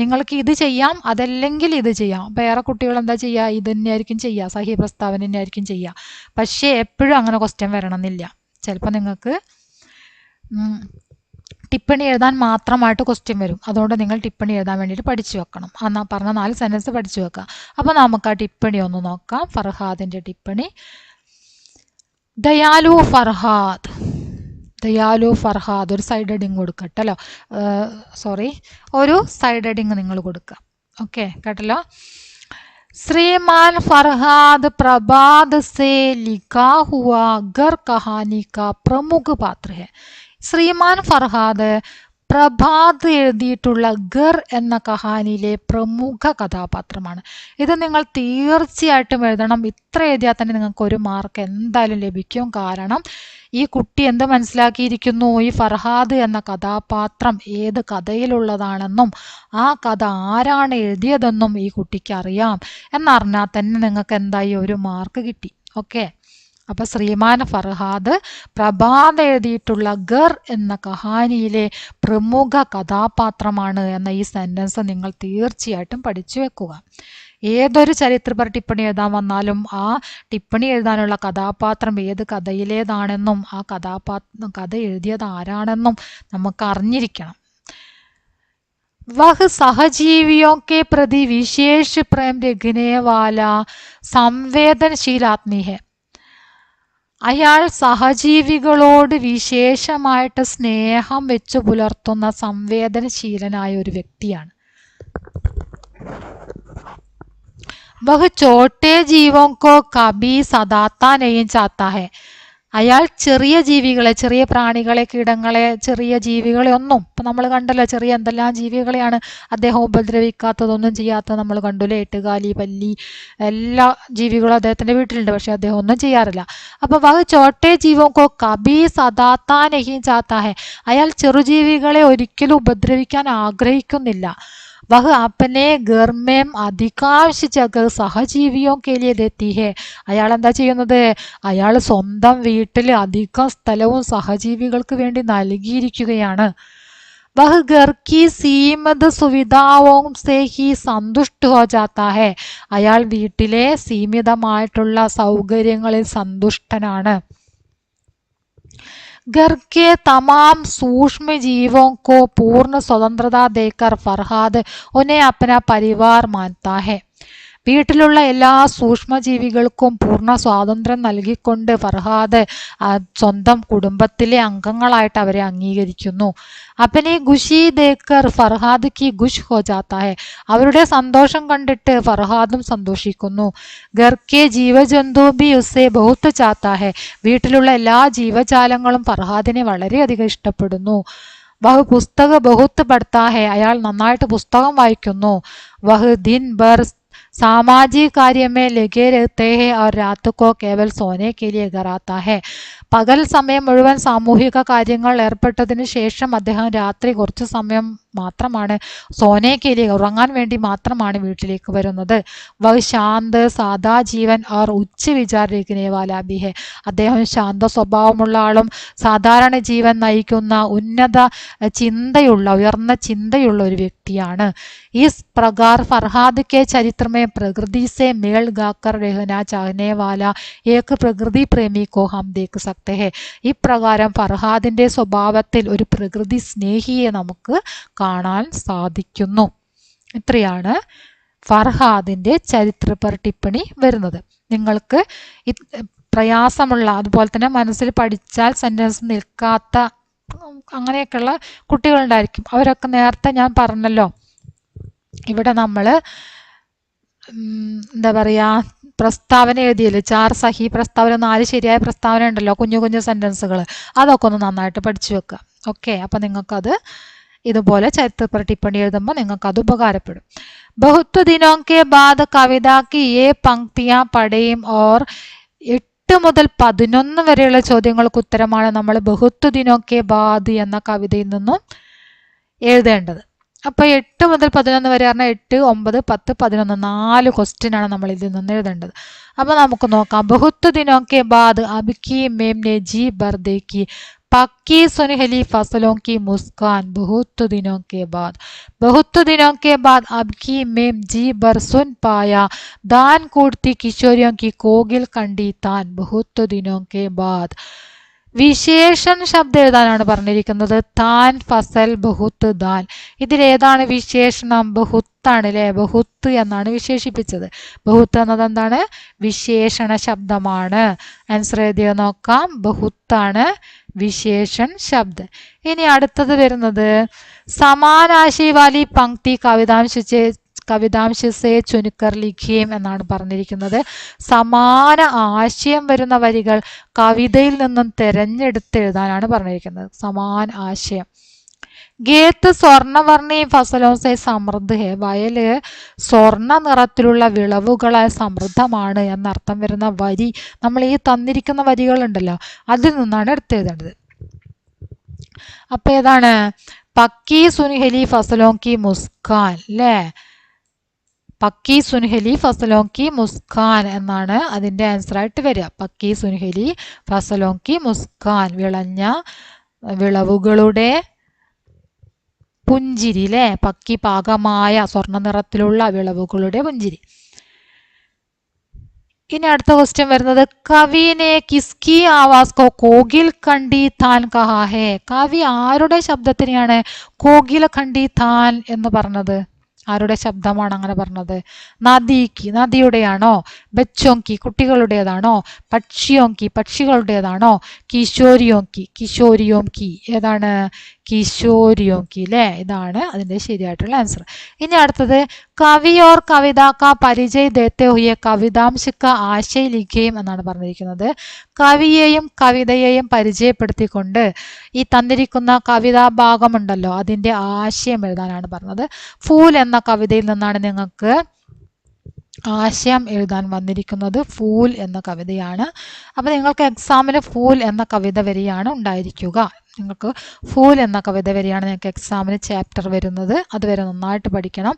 നിങ്ങൾക്ക് ഇത് ചെയ്യാം, അതല്ലെങ്കിൽ ഇത് ചെയ്യാം. അപ്പോൾ ഏറെ കുട്ടികൾ എന്താ ചെയ്യുക? ഇത് തന്നെയായിരിക്കും ചെയ്യുക, സഹി പ്രസ്താവന തന്നെയായിരിക്കും ചെയ്യുക. പക്ഷേ എപ്പോഴും അങ്ങനെ ക്വസ്റ്റ്യൻ വരണമെന്നില്ല. ചിലപ്പോൾ നിങ്ങൾക്ക് ടിപ്പണി എഴുതാൻ മാത്രമായിട്ട് ക്വസ്റ്റ്യൻ വരും. അതുകൊണ്ട് നിങ്ങൾ ടിപ്പണി എഴുതാൻ വേണ്ടിയിട്ട് പഠിച്ചു വെക്കണം. എന്നാ പറഞ്ഞ 4 സെൻറ്റൻസ് പഠിച്ചു വെക്കുക. അപ്പോൾ നമുക്ക് ആ ടിപ്പണി ഒന്ന് നോക്കാം. ഫർഹാദിൻ്റെ ടിപ്പണി. ദയാലു ഫർഹാദ്, ദയാലു ഫർഹാദ്, ഒരു സൈഡ് ഹെഡിങ് കൊടുക്കട്ടല്ലോ. ഒരു സൈഡ് ഹെഡിങ് നിങ്ങൾ കൊടുക്കുക. ഓക്കെ, കേട്ടല്ലോ. श्रीमान फरहाद प्रभात से लिखा हुआ घर कहानी का प्रमुख पात्र है. ശ്രീമാൻ ഫർഹാദ് പ്രഭാത് എഴുതിയിട്ടുള്ള ഗർ എന്ന കഹാനിയിലെ പ്രമുഖ കഥാപാത്രമാണ്. ഇത് നിങ്ങൾ തീർച്ചയായിട്ടും എഴുതണം. ഇത്ര എഴുതിയാൽ തന്നെ നിങ്ങൾക്ക് 1 മാർക്ക് എന്തായാലും ലഭിക്കും. കാരണം ഈ കുട്ടി എന്ത് മനസ്സിലാക്കിയിരിക്കുന്നു? ഈ ഫർഹാദ് എന്ന കഥാപാത്രം ഏത് കഥയിലുള്ളതാണെന്നും ആ കഥ ആരാണ് എഴുതിയതെന്നും ഈ കുട്ടിക്ക് അറിയാം എന്നറിഞ്ഞാൽ തന്നെ നിങ്ങൾക്ക് എന്തായി 1 മാർക്ക് കിട്ടി. ഓക്കെ, അപ്പോൾ ശ്രീമാൻ ഫർഹാദ് പ്രഭാത് എഴുതിയിട്ടുള്ള ഗർ എന്ന കഹാനിയിലെ പ്രമുഖ കഥാപാത്രമാണ് എന്ന ഈ സെൻറ്റൻസ് നിങ്ങൾ തീർച്ചയായിട്ടും പഠിച്ചു വെക്കുക. ഏതൊരു ചരിത്രപര ടിപ്പണി എഴുതാൻ വന്നാലും ആ ടിപ്പണി എഴുതാനുള്ള കഥാപാത്രം ഏത് കഥയിലേതാണെന്നും ആ കഥ എഴുതിയത് ആരാണെന്നും നമുക്ക് അറിഞ്ഞിരിക്കണം. वह सहजीवियों के प्रति विशेष प्रेम रखने वाला संवेदनशील आदमी है. അയാൾ സഹജീവികളോട് വിശേഷമായിട്ട് സ്നേഹം വെച്ചു പുലർത്തുന്ന സംവേദനശീലനായ ഒരു വ്യക്തിയാണ്. वह छोटे जीवों को कभी सताता नहीं चाहता है. അയാൾ ചെറിയ ജീവികളെ, ചെറിയ പ്രാണികളെ, കീടങ്ങളെ, ചെറിയ ജീവികളെ ഒന്നും, ഇപ്പം നമ്മൾ കണ്ടല്ലോ ചെറിയ എന്തെല്ലാം ജീവികളെയാണ് അദ്ദേഹം ഉപദ്രവിക്കാത്തതൊന്നും ചെയ്യാത്തത് നമ്മൾ കണ്ടുല്ലേ. എട്ടുകാലി, പല്ലി, എല്ലാ ജീവികളും അദ്ദേഹത്തിൻ്റെ വീട്ടിലുണ്ട്. പക്ഷെ അദ്ദേഹം ഒന്നും ചെയ്യാറില്ല. അപ്പോൾ വഹ് ചോട്ടെ ജീവോക്കോ കബി സദാത്താ നഹി ചാത്താ ഹെ. അയാൾ ചെറുജീവികളെ ഒരിക്കലും ഉപദ്രവിക്കാൻ ആഗ്രഹിക്കുന്നില്ല. वह अपने घर में अधिकांश जगह സഹജീവിയോ के लिए देती है. അയാൾ എന്താ ചെയ്യുന്നത്? അയാൾ സ്വന്തം വീട്ടിൽ അധികം സ്ഥലവും സഹജീവികൾക്ക് വേണ്ടി നൽകിയിരിക്കുകയാണ്. वह घर की सीमित सुविधाओं से ही संतुष्ट हो जाता है. അയാൾ വീട്ടിലെ സീമിതമായിട്ടുള്ള സൗകര്യങ്ങളിൽ സന്തുഷ്ടനാണ്. घर के तमाम सूक्ष्म जीवों को पूर्ण स्वतंत्रता देकर फरहाद उन्हें अपना परिवार मानता है. വീട്ടിലുള്ള എല്ലാ സൂക്ഷ്മജീവികൾക്കും പൂർണ്ണ സ്വാതന്ത്ര്യം നൽകിക്കൊണ്ട് ഫർഹാദ് സ്വന്തം കുടുംബത്തിലെ അംഗങ്ങളായിട്ട് അവരെ അംഗീകരിക്കുന്നു. അപ്പനെ ഖുഷി ദേക്കർ ഫർഹാദ് കി ഖുഷ് ഹോ ജാത്താ ഹെ, അവരുടെ സന്തോഷം കണ്ടിട്ട് ഫർഹാദും സന്തോഷിക്കുന്നു. ഘർ കെ ജീവജന്തു ബി ഉസ്സെ ബഹുത്ത് ചാത്താ ഹെ, വീട്ടിലുള്ള എല്ലാ ജീവജാലങ്ങളും ഫർഹാദിനെ വളരെയധികം ഇഷ്ടപ്പെടുന്നു. വഹ് പുസ്തക ബഹുത്ത് പഠിത്താ ഹെ, അയാൾ നന്നായിട്ട് പുസ്തകം വായിക്കുന്നു. വഹ് ദിൻ ഭർ സാമാജിക കാര്യമേ ലഗേ രഹത്തെ ഹെ और रात को केवल सोने के लिए घर आता है, പകൽ സമയം മുഴുവൻ സാമൂഹിക കാര്യങ്ങൾ ഏർപ്പെട്ടതിന് ശേഷം അദ്ദേഹം രാത്രി കുറച്ചു സമയം മാത്രമാണ് സോനേക്കേലി ഉറങ്ങാൻ വേണ്ടി മാത്രമാണ് വീട്ടിലേക്ക് വരുന്നത്. വഹ് ശാന്ത് സാദാ ജീവൻ और ഉच्च വിചാർ രഖ്നെ വാലാ ഭി ഹെ, അദ്ദേഹം ശാന്ത സ്വഭാവമുള്ള ആളും സാധാരണ ജീവൻ നയിക്കുന്ന ഉന്നത ചിന്തയുള്ള ഉയർന്ന ചിന്തയുള്ള ഒരു വ്യക്തിയാണ്. ഇസ് പ്രകാർ ഫർഹാദ് കെ ചരിത്ര में प्रकृति से मेल गाकर रहना चाहने वाला एक प्रकृति प्रेमी को हम देख सकते हैं. ഇപ്രകാരം ഫർഹാദിന്റെ സ്വഭാവത്തിൽ ഒരു പ്രകൃതി സ്നേഹിയെ നമുക്ക് കാണാൻ സാധിക്കുന്നു. ഇത്രയാണ് ഫർഹാദിന്റെ ചരിത്രപര ടിപ്പണി വരുന്നത്. നിങ്ങൾക്ക് പ്രയാസമുള്ള അതുപോലെ തന്നെ മനസ്സിൽ പഠിച്ചാൽ സെന്റൻസ് നിൽക്കാത്ത അങ്ങനെയൊക്കെയുള്ള കുട്ടികളുണ്ടായിരിക്കും. അവരൊക്കെ നേരത്തെ ഞാൻ പറഞ്ഞല്ലോ, ഇവിടെ നമ്മൾ എന്താ പറയുക, പ്രസ്താവന എഴുതിയല്ലോ, 4 സഹി പ്രസ്താവന, 4 ശരിയായ പ്രസ്താവന ഉണ്ടല്ലോ, കുഞ്ഞു കുഞ്ഞു സെൻറ്റൻസുകൾ, അതൊക്കെ ഒന്ന് നന്നായിട്ട് പഠിച്ചു വെക്കുക. ഓക്കെ, അപ്പം നിങ്ങൾക്കത് ഇതുപോലെ ചരിത്രപര ടിപ്പണി എഴുതുമ്പോൾ നിങ്ങൾക്കത് ഉപകാരപ്പെടും. ബഹുത്ത് ദിനോं के बाद കവിത की ये पंक्तियां पढ़ें और 8 മുതൽ 11 വരെയുള്ള ചോദ്യങ്ങൾക്ക് ഉത്തരമാണ് നമ്മൾ ബഹുത്ത് ദിനോं के बाद എന്ന കവിതയിൽ നിന്നും എഴുതേണ്ടത്. അപ്പോൾ 8 മുതൽ 11 വരെ പറഞ്ഞാൽ 8, 9, 10, 11 4 ക്വസ്റ്റ്യൻ ആണ് നമ്മൾ ഇതിൽ നിന്ന് എഴുതേണ്ടത്. അപ്പോൾ നമുക്ക് നോക്കാം. ബഹുത്ത് ദിനോं के बाद अब की मेम ने जी भर देखी पक्की सुनहली फसलों की मुस्कान, बहुत दिनों के बाद, बहुत दिनों के बाद अब की मेम जी भर सुन पाया दान कूटती किशोरियों की कोगिल कंडी तान, बहुत दिनों के बाद. വിശേഷൺ ശബ്ദം എഴുതാനാണ് പറഞ്ഞിരിക്കുന്നത്. താൻ ഫസൽ ബഹുത്ത് ദാൻ, ഇതിലേതാണ് വിശേഷണം? ബഹുത്താണ് അല്ലേ, ബഹുത്ത് എന്നാണ് വിശേഷിപ്പിച്ചത്. ബഹുത്ത് എന്നത് എന്താണ്? വിശേഷണ ശബ്ദമാണ്. ആൻസർ എഴുതിയോ നോക്കാം. ബഹുത്താണ് വിശേഷൺ ശബ്ദ്. ഇനി അടുത്തത് വരുന്നത് സമാനാശി വാലി പങ്ക്തി കവിതാംശ സേ ചുനുക്കർ ലിഖിയും എന്നാണ് പറഞ്ഞിരിക്കുന്നത്. സമാന ആശയം വരുന്ന വരികൾ കവിതയിൽ നിന്നും തെരഞ്ഞെടുത്ത് എഴുതാനാണ് പറഞ്ഞിരിക്കുന്നത്. സമാന ആശയം. ഗേത്ത് സ്വർണവർണ്ണി ഫസലോं से സമൃദ്ധ ഹെ, വയല് സ്വർണ്ണ നിറത്തിലുള്ള വിളവുകളാൽ സമൃദ്ധമാണ് എന്നർത്ഥം വരുന്ന വരി നമ്മൾ ഈ തന്നിരിക്കുന്ന വരികളുണ്ടല്ലോ അതിൽ നിന്നാണ് എടുത്തെഴുതേണ്ടത്. അപ്പൊ ഏതാണ്? പക്കി സുൻഹലി ഫസലോं की മുസ്കാൻ അല്ലേ, പക്കി സുൻഹലി ഫസലോं की മുസ്കാൻ എന്നാണ് അതിൻ്റെ ആൻസർ ആയിട്ട് വരിക. പക്കി സുൻഹലി ഫസലോं की മുസ്കാൻ, വിളഞ്ഞ വിളവുകളുടെ പുഞ്ചിരി അല്ലേ, പക്കി പാകമായ സ്വർണ്ണ നിറത്തിലുള്ള വിളവുകളുടെ പുഞ്ചിരി. ഇനി അടുത്ത ക്വസ്റ്റ്യൻ വരുന്നത് കവിനെ കിസ്കി ആവാസ് കോ കോകിൽ കണ്ടി താൻ കഹാ ഹേ, കവി ആരുടെ ശബ്ദത്തിനെയാണ് കോകില കണ്ടി താൻ എന്ന് പറഞ്ഞത്? ആരുടെ ശബ്ദമാണ് അങ്ങനെ പറഞ്ഞത്? നദിക്ക്, നദിയുടെയാണോ? ബച്ചോങ്കി, കുട്ടികളുടേതാണോ? പക്ഷിയോങ്കി, പക്ഷികളുടേതാണോ? കിശോരിയോങ്കി, കിശോരിയോങ്കി, ഏതാണ്? കിശോരിയോങ്കി അല്ലേ, ഇതാണ് അതിൻ്റെ ശരിയായിട്ടുള്ള ആൻസർ. ഇനി അടുത്തത് കവി ഓർ കവിത കാ പരിചയ ദേത്തെ ഹുയെ കവിതാംശിക്ക ആശയ ലിഖയും എന്നാണ് പറഞ്ഞിരിക്കുന്നത്. കവിയെയും കവിതയെയും പരിചയപ്പെടുത്തിക്കൊണ്ട് ഈ തന്നിരിക്കുന്ന കവിതാ ഭാഗമുണ്ടല്ലോ അതിൻ്റെ ആശയം എഴുതാനാണ് പറഞ്ഞത്. ഫൂൽ എന്ന കവിതയിൽ നിന്നാണ് നിങ്ങൾക്ക് ആശയം എഴുതാൻ വന്നിരിക്കുന്നത്. ഫൂൽ എന്ന കവിതയാണ്. അപ്പോൾ നിങ്ങൾക്ക് എക്സാമിന് ഫൂൽ എന്ന കവിത വരെയാണ് ഉണ്ടായിരിക്കുക. നിങ്ങൾക്ക് ഫൂൽ എന്ന കവിത വരെയാണ് നിങ്ങൾക്ക് എക്സാമിന് ചാപ്റ്റർ വരുന്നത്. അതുവരെ നന്നായിട്ട് പഠിക്കണം.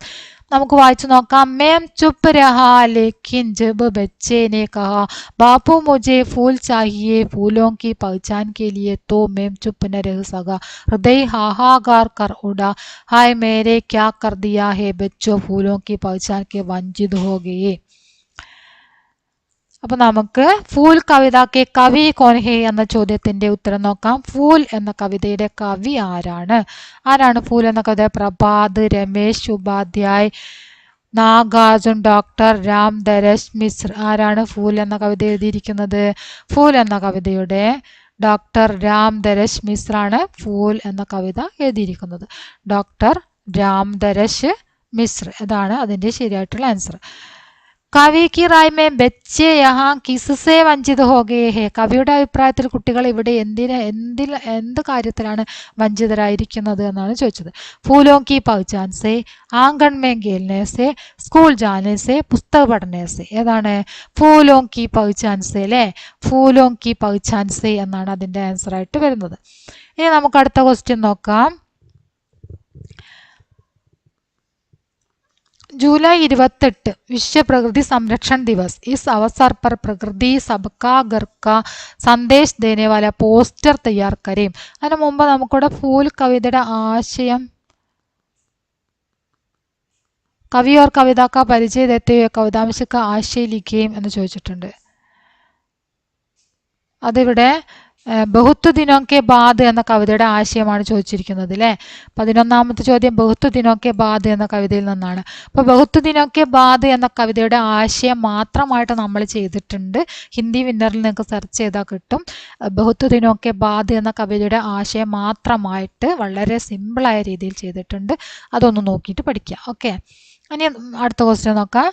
നമുക്ക് വായിച്ചു നോക്കാം. മേം ചുപ്പ് രഹാ ലേക്കിൻ ജബ് ബच्चे ने कहा बापू मुझे फूल चाहिए फूलों की पहचान के लिए तो मेम चुप न रह सका हृदय हाहाकार कर उड़ा हाय मेरे क्या कर दिया है बच्चों फूलों की पहचान के वंचित हो गए. അപ്പൊ നമുക്ക് ഫൂൽ കവിതയ്ക്ക് കവി കോൻ ഹേ എന്ന ചോദ്യത്തിന്റെ ഉത്തരം നോക്കാം. ഫൂൽ എന്ന കവിതയുടെ കവി ആരാണ്? ആരാണ് ഫൂൽ എന്ന കവിത? പ്രഭാത്, രമേശ് ഉപാധ്യായ്, നാഗാർജുൻ, ഡോക്ടർ രാം ദരശ് മിശ്ര. ആരാണ് ഫൂൽ എന്ന കവിത എഴുതിയിരിക്കുന്നത്? ഫൂൽ എന്ന കവിതയുടെ ഡോക്ടർ രാം ദരശ് മിശ്ര ആണ് ഫൂൽ എന്ന കവിത എഴുതിയിരിക്കുന്നത്. ഡോക്ടർ രാം ദരശ് മിശ്ര. അതാണ് അതിൻ്റെ ശരിയായിട്ടുള്ള ആൻസർ. കവി കി റായ് മേ ബच्चे യഹാ കിസ്സേ വഞ്ചിത് ഹോ ഗയേ ഹേ. കവിയുടെ അഭിപ്രായത്തിൽ കുട്ടികൾ ഇവിടെ എന്ത് കാര്യത്തിലാണ് വഞ്ചിതരായിരിക്കുന്നത് എന്നാണ് ചോദിച്ചത്. ഫൂലോं की पहचान से, आंगन में खेलने से, സ്കൂൾ ജാനെ സെ, പുസ്തക പഠനേ സെ. ഏതാണ്? ഫൂലോं की पहचान से അല്ലേ? ഫൂലോं की पहचान से എന്നാണ് അതിൻ്റെ ആൻസർ ആയിട്ട് വരുന്നത്. ഇനി നമുക്ക് അടുത്ത ക്വസ്റ്റ്യൻ നോക്കാം. जुलाई 28 विश्व प्रकृति संरक्षण दिवस. इस अवसर पर प्रकृति सबका घर का संदेश देने वाला पोस्टर तैयार करें. അതിനു മുമ്പ് നമുക്കിവിടെ ഫൂൽ കവിതയുടെ ആശയം കവി और कविता का परिचय देते हुए कवितांश का आशय लिखें എന്ന് ചോദിച്ചിട്ടുണ്ട്. അതിവിടെ ബഹുത്ത് ദിനോക്കെ ബാദ് എന്ന കവിതയുടെ ആശയമാണ് ചോദിച്ചിരിക്കുന്നത് അല്ലേ? 11ാമത്തെ ചോദ്യം ബഹുത്ത് ദിനോക്കെ ബാദ് എന്ന കവിതയിൽ നിന്നാണ്. അപ്പോൾ ബഹുത്ത് ദിനോക്കെ ബാദ് എന്ന കവിതയുടെ ആശയം മാത്രമായിട്ട് നമ്മൾ ചെയ്തിട്ടുണ്ട്. ഹിന്ദി വിന്നറിൽ നിങ്ങൾക്ക് സെർച്ച് ചെയ്താൽ കിട്ടും. ബഹുത്ത് ദിനോക്കെ ബാദ് എന്ന കവിതയുടെ ആശയം മാത്രമായിട്ട് വളരെ സിമ്പിളായ രീതിയിൽ ചെയ്തിട്ടുണ്ട്. അതൊന്ന് നോക്കിയിട്ട് പഠിക്കുക. ഓക്കെ, ഇനി അടുത്ത ക്വസ്റ്റ്യൻ നോക്കാം.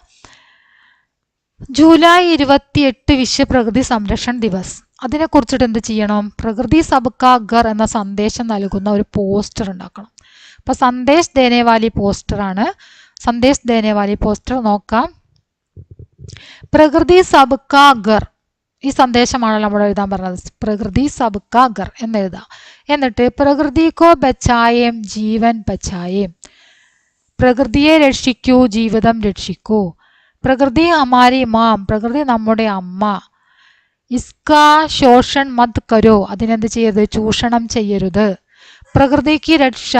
ജൂലൈ 28 വിശ്വ പ്രകൃതി സംരക്ഷൺ ദിവസ്. അതിനെക്കുറിച്ചിട്ട് എന്ത് ചെയ്യണം? പ്രകൃതി സബ്കാ ഘർ എന്ന സന്ദേശം നൽകുന്ന ഒരു പോസ്റ്റർ ഉണ്ടാക്കണം. അപ്പോൾ സന്ദേശ് ദേനേവാലി പോസ്റ്റർ ആണ്. സന്ദേശ് ദേനേവാലി പോസ്റ്റർ നോക്കാം. പ്രകൃതി സബ്കാ ഘർ, ഈ സന്ദേശമാണല്ലോ നമ്മൾ എഴുതാൻ പറഞ്ഞത്. പ്രകൃതി സബ്കാ ഘർ എന്ന് എഴുതാം. എന്നിട്ട് പ്രകൃതി കോ ബച്ചായേം ജീവൻ ബച്ചായേം. പ്രകൃതിയെ രക്ഷിക്കൂ, ജീവിതം രക്ഷിക്കൂ. പ്രകൃതി ഹമാരി മാം, പ്രകൃതി നമ്മുടെ അമ്മ. ഇസ്കാ ശോഷൺ മത് കരോ, അതിനെന്ത് ചെയ്യരുത്? ചൂഷണം ചെയ്യരുത്. പ്രകൃതിക്ക് രക്ഷ,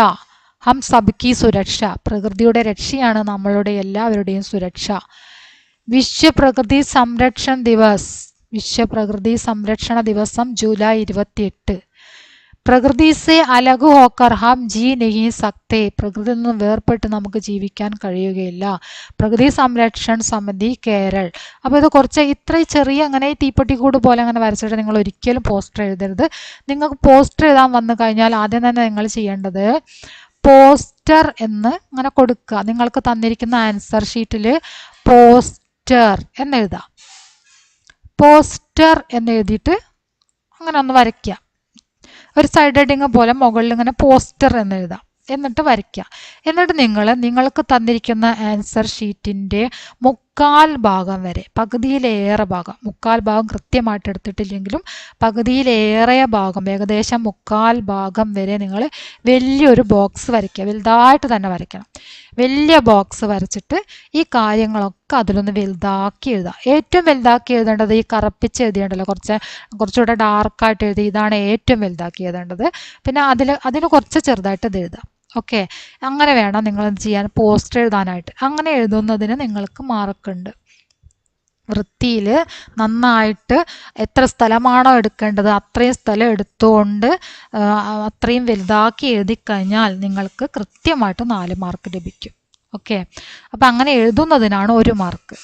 ഹം സബ്കി സുരക്ഷ, പ്രകൃതിയുടെ രക്ഷയാണ് നമ്മളുടെ എല്ലാവരുടെയും സുരക്ഷ. വിശ്വ പ്രകൃതി സംരക്ഷൺ ദിവസ്, വിശ്വ പ്രകൃതി സംരക്ഷണ ദിവസം ജൂലൈ 28. പ്രകൃതി സെ അലഗ് ഹോക്കർ ഹം ജീ നഹീ സക്തേ, പ്രകൃതിയിൽ നിന്നും വേർപെട്ട് നമുക്ക് ജീവിക്കാൻ കഴിയുകയില്ല. പ്രകൃതി സംരക്ഷൺ സമിതി കേരൾ. അപ്പോൾ ഇത് കുറച്ച് ഇത്ര ചെറിയ അങ്ങനെ തീപ്പെട്ടിക്കൂട് പോലെ അങ്ങനെ വരച്ചിട്ട് നിങ്ങൾ ഒരിക്കലും പോസ്റ്റർ എഴുതരുത്. നിങ്ങൾക്ക് പോസ്റ്റർ എഴുതാൻ വന്നു കഴിഞ്ഞാൽ ആദ്യം തന്നെ നിങ്ങൾ ചെയ്യേണ്ടത് പോസ്റ്റർ എന്ന് അങ്ങനെ കൊടുക്കുക. നിങ്ങൾക്ക് തന്നിരിക്കുന്ന ആൻസർ ഷീറ്റിൽ പോസ്റ്റർ എന്നെഴുതാം. പോസ്റ്റർ എന്നെഴുതിയിട്ട് അങ്ങനെ ഒന്ന് വരയ്ക്കുക. ഒരു സൈഡ് ഹെഡിങ് പോലെ മുകളിൽ ഇങ്ങനെ പോസ്റ്റർ എന്ന് എഴുതാം. എന്നിട്ട് വരയ്ക്കുക. എന്നിട്ട് നിങ്ങൾക്ക് തന്നിരിക്കുന്ന ആൻസർ ഷീറ്റിൻ്റെ മുക്കാൽ ഭാഗം വരെ, പകുതിയിലേറെ ഭാഗം, മുക്കാൽ ഭാഗം കൃത്യമായിട്ട് എടുത്തിട്ടില്ലെങ്കിലും പകുതിയിലേറെ ഭാഗം, ഏകദേശം മുക്കാൽ ഭാഗം വരെ നിങ്ങൾ വലിയൊരു ബോക്സ് വരയ്ക്കുക. വലുതായിട്ട് തന്നെ വരയ്ക്കണം. വലിയ ബോക്സ് വരച്ചിട്ട് ഈ കാര്യങ്ങളൊക്കെ അതിലൊന്ന് വലുതാക്കി എഴുതുക. ഏറ്റവും വലുതാക്കി എഴുതേണ്ടത് ഈ കറുപ്പിച്ച് എഴുതിയുണ്ടല്ലോ, കുറച്ചുകൂടെ ഡാർക്കായിട്ട് എഴുതി, ഇതാണ് ഏറ്റവും വലുതാക്കി എഴുതേണ്ടത്. പിന്നെ അതിന് കുറച്ച് ചെറുതായിട്ട് ഇത് എഴുതാം. ഓക്കെ, അങ്ങനെ വേണം നിങ്ങൾ എന്ത് ചെയ്യാൻ? പോസ്റ്റർ എഴുതാനായിട്ട്. അങ്ങനെ എഴുതുന്നതിന് നിങ്ങൾക്ക് മാർക്കുണ്ട്. വൃത്തിയിൽ നന്നായിട്ട് എത്ര സ്ഥലമാണോ എടുക്കേണ്ടത് അത്രയും സ്ഥലം എടുത്തുകൊണ്ട് അത്രയും വലുതാക്കി എഴുതി കഴിഞ്ഞാൽ നിങ്ങൾക്ക് കൃത്യമായിട്ട് 4 മാർക്ക് ലഭിക്കും. ഓക്കെ, അപ്പം അങ്ങനെ എഴുതുന്നതിനാണ് 1 മാർക്ക്.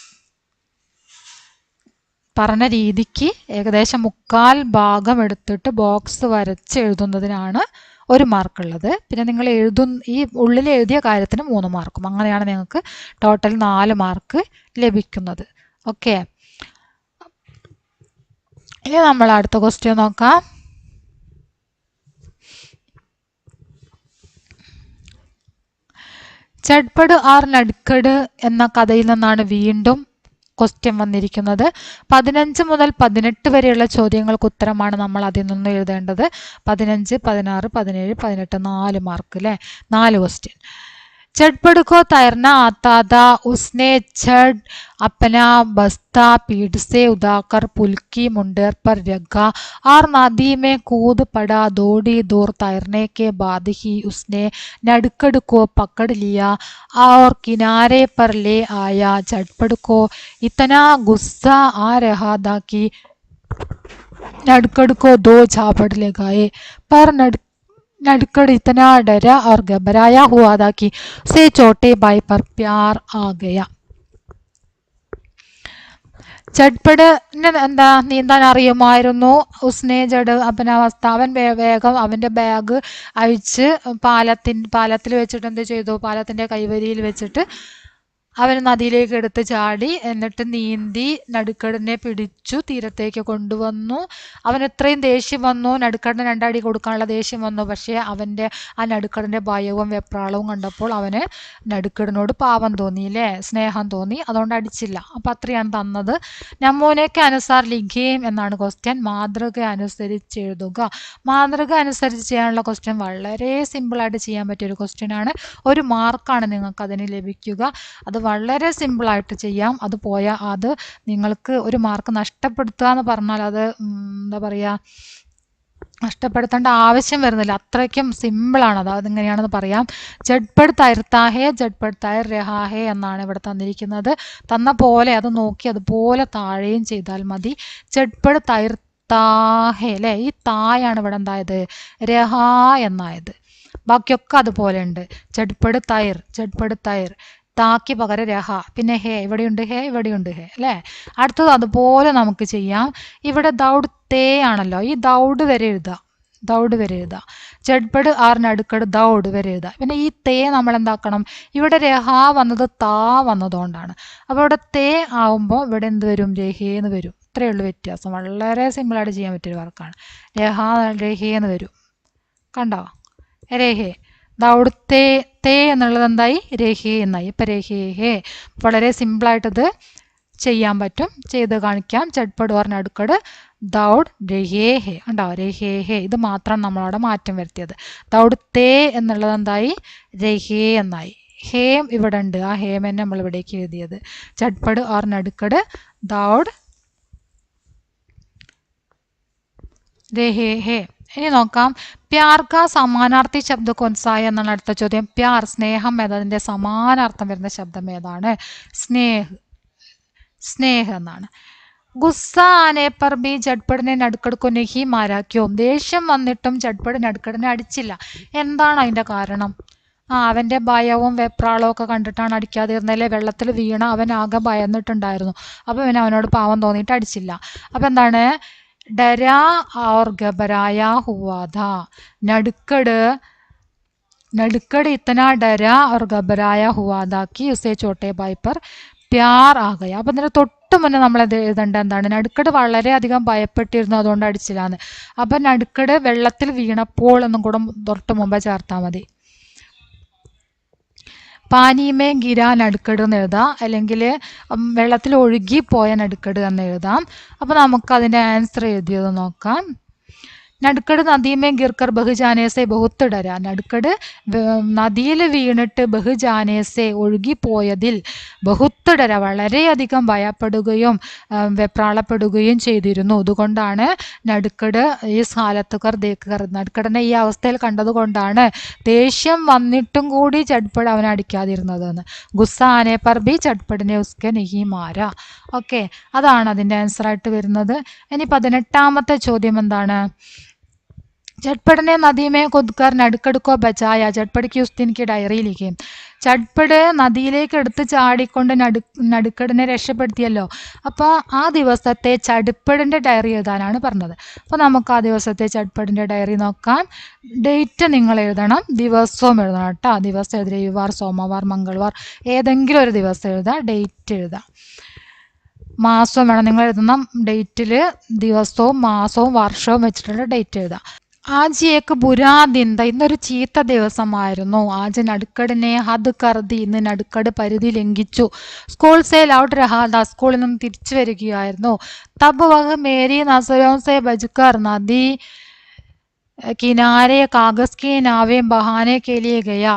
പറഞ്ഞ രീതിക്ക് ഏകദേശം മുക്കാൽ ഭാഗം എടുത്തിട്ട് ബോക്സ് വരച്ച് എഴുതുന്നതിനാണ് 1 മാർക്കുള്ളത്. പിന്നെ നിങ്ങൾ ഈ ഉള്ളിൽ എഴുതിയ കാര്യത്തിന് 3 മാർക്കും. അങ്ങനെയാണ് നിങ്ങൾക്ക് ടോട്ടൽ 4 മാർക്ക് ലഭിക്കുന്നത്. ഓക്കെ, ഇനി നമ്മൾ അടുത്ത ക്വസ്റ്റ്യൻ നോക്കാം. ചട്പട് ആർ നട്കട് എന്ന കഥയിൽ നിന്നാണ് വീണ്ടും ക്വസ്റ്റ്യൻ വന്നിരിക്കുന്നത്. 15 മുതൽ 18 വരെയുള്ള ചോദ്യങ്ങൾക്ക് ഉത്തരമാണ് നമ്മൾ അതിൽ നിന്ന് എഴുതേണ്ടത്. 15, 16, 17, 18 4 മാർക്ക് അല്ലേ? 4 ക്വസ്റ്റ്യൻ. चटपट को तैरना आता था, उसने झट अपना बस्ता पीठ से उठाकर पुल की मुंडेर पर रखा और नदी में कूद पड़ा. थोड़ी दूर तैरने के बाद ही उसने नड़कड़ को पकड़ लिया और किनारे पर ले आया. चटपट को इतना गुस्सा आ रहा था कि नड़कड़ को 2 झापड़ लगाए, पर नडकड़ इतना डरा और घबराया हुआ था कि उसे छोटे भाई पर प्यार आ गया. ജഡ്പടിന് എന്താ നീന്താൻ അറിയുമായിരുന്നു. ഉസ്നെ ജഡ് അപനാവസ്ഥ, അവൻ വേഗം അവന്റെ ബാഗ് അഴിച്ച് പാലത്തിൽ വെച്ചിട്ട് എന്ത് ചെയ്തു, പാലത്തിന്റെ കൈവരിയിൽ വെച്ചിട്ട് അവൻ നദിയിലേക്ക് എടുത്ത് ചാടി. എന്നിട്ട് നീന്തി നടുക്കടനെ പിടിച്ചു തീരത്തേക്ക് കൊണ്ടുവന്നു. അവൻ എത്രയും ദേഷ്യം വന്നു, നടുക്കടന് രണ്ടടി കൊടുക്കാനുള്ള ദേഷ്യം വന്നു. പക്ഷേ അവൻ്റെ ആ നടുക്കടൻ്റെ ഭയവും വെപ്രാളവും കണ്ടപ്പോൾ അവന് നടുക്കടനോട് പാവം തോന്നി, അല്ലേ, സ്നേഹം തോന്നി. അതുകൊണ്ട് അടിച്ചില്ല. അപ്പം അത്രയാണ് തന്നത്. നമ്മോനൊക്കെ അനുസാർ ലിഖേം എന്നാണ് ക്വസ്റ്റ്യൻ. മാതൃക അനുസരിച്ച് എഴുതുക. മാതൃക അനുസരിച്ച് ചെയ്യാനുള്ള ക്വസ്റ്റ്യൻ വളരെ സിമ്പിളായിട്ട് ചെയ്യാൻ പറ്റിയൊരു ക്വസ്റ്റ്യനാണ്. 1 മാർക്കാണ് നിങ്ങൾക്ക് അതിന് ലഭിക്കുക. അത് വളരെ സിമ്പിളായിട്ട് ചെയ്യാം. അത് നിങ്ങൾക്ക് 1 മാർക്ക് നഷ്ടപ്പെടുത്തുക എന്ന് പറഞ്ഞാൽ അത് എന്താ പറയുക, നഷ്ടപ്പെടുത്തേണ്ട ആവശ്യം വരുന്നില്ല. അത്രയ്ക്കും സിമ്പിളാണ്. അതെങ്ങനെയാണെന്ന് പറയാം. ജഡ്പഡ് തൈർത്താഹേ ജഡ്പഡ് തൈർ രഹാഹേ എന്നാണ് ഇവിടെ തന്നിരിക്കുന്നത്. തന്ന പോലെ അത് നോക്കി അതുപോലെ താഴെയും ചെയ്താൽ മതി. ജഡ്പഡ് തൈർത്താഹേ, അല്ലേ, ഈ തായാണ് ഇവിടെ എന്തായത്, രഹാ എന്നായത്. ബാക്കിയൊക്കെ അതുപോലെ ഉണ്ട്. ജഡ്പഡ് തൈർ, താക്ക് പകരം രഹ, പിന്നെ ഹേ ഇവിടെയുണ്ട്, ഹേ ഇവിടെയുണ്ട്, ഹേ, അല്ലേ. അടുത്തത് അതുപോലെ നമുക്ക് ചെയ്യാം. ഇവിടെ ദൗഡ് തേ ആണല്ലോ, ഈ ദൗഡ് വരെ എഴുതാം. ജഡ്പട് ആറിന് അടുക്കട് ദൗഡ് വരെ എഴുതാം. പിന്നെ ഈ തേ നമ്മൾ എന്താക്കണം, ഇവിടെ രഹ വന്നത് താ വന്നതുകൊണ്ടാണ്. അപ്പോൾ ഇവിടെ തേ ആവുമ്പോൾ ഇവിടെ എന്ത് വരും, രഹേന്ന് വരും. ഇത്രയേ ഉള്ളൂ വ്യത്യാസം. വളരെ സിമ്പിളായിട്ട് ചെയ്യാൻ പറ്റിയൊരു വർക്കാണ്. രഹ രഹേന്ന് വരും, കണ്ടോ, രഹേ. ദൗഡ് തേ എന്നുള്ളത് എന്തായി, രഹേ എന്നായി. ഇപ്പം രഹേ. വളരെ സിമ്പിളായിട്ടത് ചെയ്യാൻ പറ്റും. ചെയ്ത് കാണിക്കാം. ചട്പട് പറഞ്ഞ അടുക്കട് ദൗഡ് രഹേ ഹേ, ഉണ്ടോ, രഹേ ഹേ. ഇത് മാത്രം നമ്മളവിടെ മാറ്റം വരുത്തിയത്. ദൗഡ് തേ എന്നുള്ളത് എന്തായി, രഹേ എന്നായി. ഹേം ഇവിടെ ഉണ്ട്, ആ ഹേമെന്നെ നമ്മൾ ഇവിടേക്ക് എഴുതിയത്. ചട്പട് പറഞ്ഞ അടുക്കട് ദൗഡ് രഹേ ഹേ. ഇനി നോക്കാം. പ്യാർ കാ സമാനാർത്ഥി ശബ്ദ കൊൻസായ എന്നാണ് അടുത്ത ചോദ്യം. പ്യാർ സ്നേഹം എന്നതിൻ്റെ സമാനാർത്ഥം വരുന്ന ശബ്ദം ഏതാണ്? സ്നേഹ എന്നാണ്. ഗുസ്സ ആനെ പർ ബി ജഡ്പടിനെ നടുക്കടുക്കോ നെഹി മാരാക്യോ. ദേഷ്യം വന്നിട്ടും ജഡ്പട് നടുക്കടിനെ അടിച്ചില്ല. എന്താണ് അതിൻ്റെ കാരണം? അവൻ്റെ ഭയവും വെപ്രാളവും ഒക്കെ കണ്ടിട്ടാണ് അടിക്കാതിരുന്നല്ലേ. വെള്ളത്തിൽ വീണ അവൻ ആകെ ഭയന്നിട്ടുണ്ടായിരുന്നു. അപ്പോൾ അവനോട് പാവം തോന്നിയിട്ട് അടിച്ചില്ല. അപ്പം എന്താണ്, डरा और घबराया हुआ था. नड़कड़ इतना डरा और घबराया हुआ था कि उसे छोटे भाई पर प्यार आ गया. അപ്പം ഇതിന് തൊട്ട് മുന്നേ നമ്മൾ എഴുതേണ്ട എന്താണ്, നടുക്കട് വളരെയധികം ഭയപ്പെട്ടിരുന്നു, അതുകൊണ്ട് അടിച്ചില്ലാന്ന്. അപ്പം നടുക്കട് വെള്ളത്തിൽ വീണപ്പോൾ എന്നും കൂടെ തൊട്ട് മുമ്പ് ചേർത്താൽ മതി. പാനിമേ ഗിരാ നടുക്കട് എന്ന് എഴുതാം, അല്ലെങ്കിൽ വെള്ളത്തിൽ ഒഴുകിപ്പോയ നടുക്കട് എന്ന് എഴുതാം. അപ്പോൾ നമുക്ക് അതിൻ്റെ ആൻസർ എഴുതിയത് നോക്കാം. നടുക്കട് നദിമേ ഗിർക്കർ ബഹുജാനേസെ ബഹുത്ത് ഡര. നടുക്കട് നദിയിൽ വീണിട്ട് ബഹുജാനേസെ ഒഴുകിപ്പോയതിൽ ബഹുത്ത് ഡര വളരെയധികം ഭയപ്പെടുകയും വെപ്രാളപ്പെടുകയും ചെയ്തിരുന്നു. അതുകൊണ്ടാണ് നടുക്കട് ഈ ഹാലത്തുകർ ദേക്കർ, നടുക്കടിനെ ഈ അവസ്ഥയിൽ കണ്ടതുകൊണ്ടാണ് ദേഷ്യം വന്നിട്ടും കൂടി ചട്പട് അവനെ അടിക്കാതിരുന്നതെന്ന്. ഗുസ്സാനെ പർ ബി ചട്പടിനെ ഉസ്കെ നഹി മാര. ഓക്കെ, അതാണ് അതിൻ്റെ ആൻസറായിട്ട് വരുന്നത്. ഇനി 18ാമത്തെ ചോദ്യം എന്താണ്? झटपट ने नदी में कूदकर नड़कड़ को बचाया. झटपट की उस दिन की डायरी लिखी. ചട്പട് നദിയിലേക്ക് എടുത്ത് ചാടിക്കൊണ്ട് നടുക്കടിനെ രക്ഷപ്പെടുത്തിയല്ലോ. അപ്പോൾ ആ ദിവസത്തെ ചട്പടിൻ്റെ ഡയറി എഴുതാനാണ് പറഞ്ഞത്. അപ്പോൾ നമുക്ക് ആ ദിവസത്തെ ചട്പടിൻ്റെ ഡയറി നോക്കാം. ഡേറ്റ് നിങ്ങൾ എഴുതണം, ദിവസവും എഴുതണം കേട്ടോ. ദിവസം എഴുതി രവിവാർ, സോമവാർ, മംഗൾവാർ, ഏതെങ്കിലും ഒരു ദിവസം എഴുതാം, ഡേറ്റ് എഴുതാം. മാസവും വേണം നിങ്ങൾ എഴുതുന്ന ഡേറ്റിൽ, ദിവസവും മാസവും വർഷവും വെച്ചിട്ടുള്ള ഡേറ്റ് എഴുതാം. ആജ് ഏക്ക് ബുരാ ദിൻ, ഇന്നൊരു ചീത്ത ദിവസമായിരുന്നു. ആജ് നടുക്കടിനെ ഹദ് കർദി, ഇന്ന് നടുക്കട് പരിധി ലംഘിച്ചു. സ്കൂൾ സേ ലൗട്ട് രഹാദ, സ്കൂളിൽ നിന്നും തിരിച്ചു വരികയായിരുന്നു. തബ് വഹ് മേരി നസരോം സേ ബജ്കർ നദി കിനാരെ കാഗസ് കി നാവേ ബഹാനെ കെ ലിയെ ഗയാ.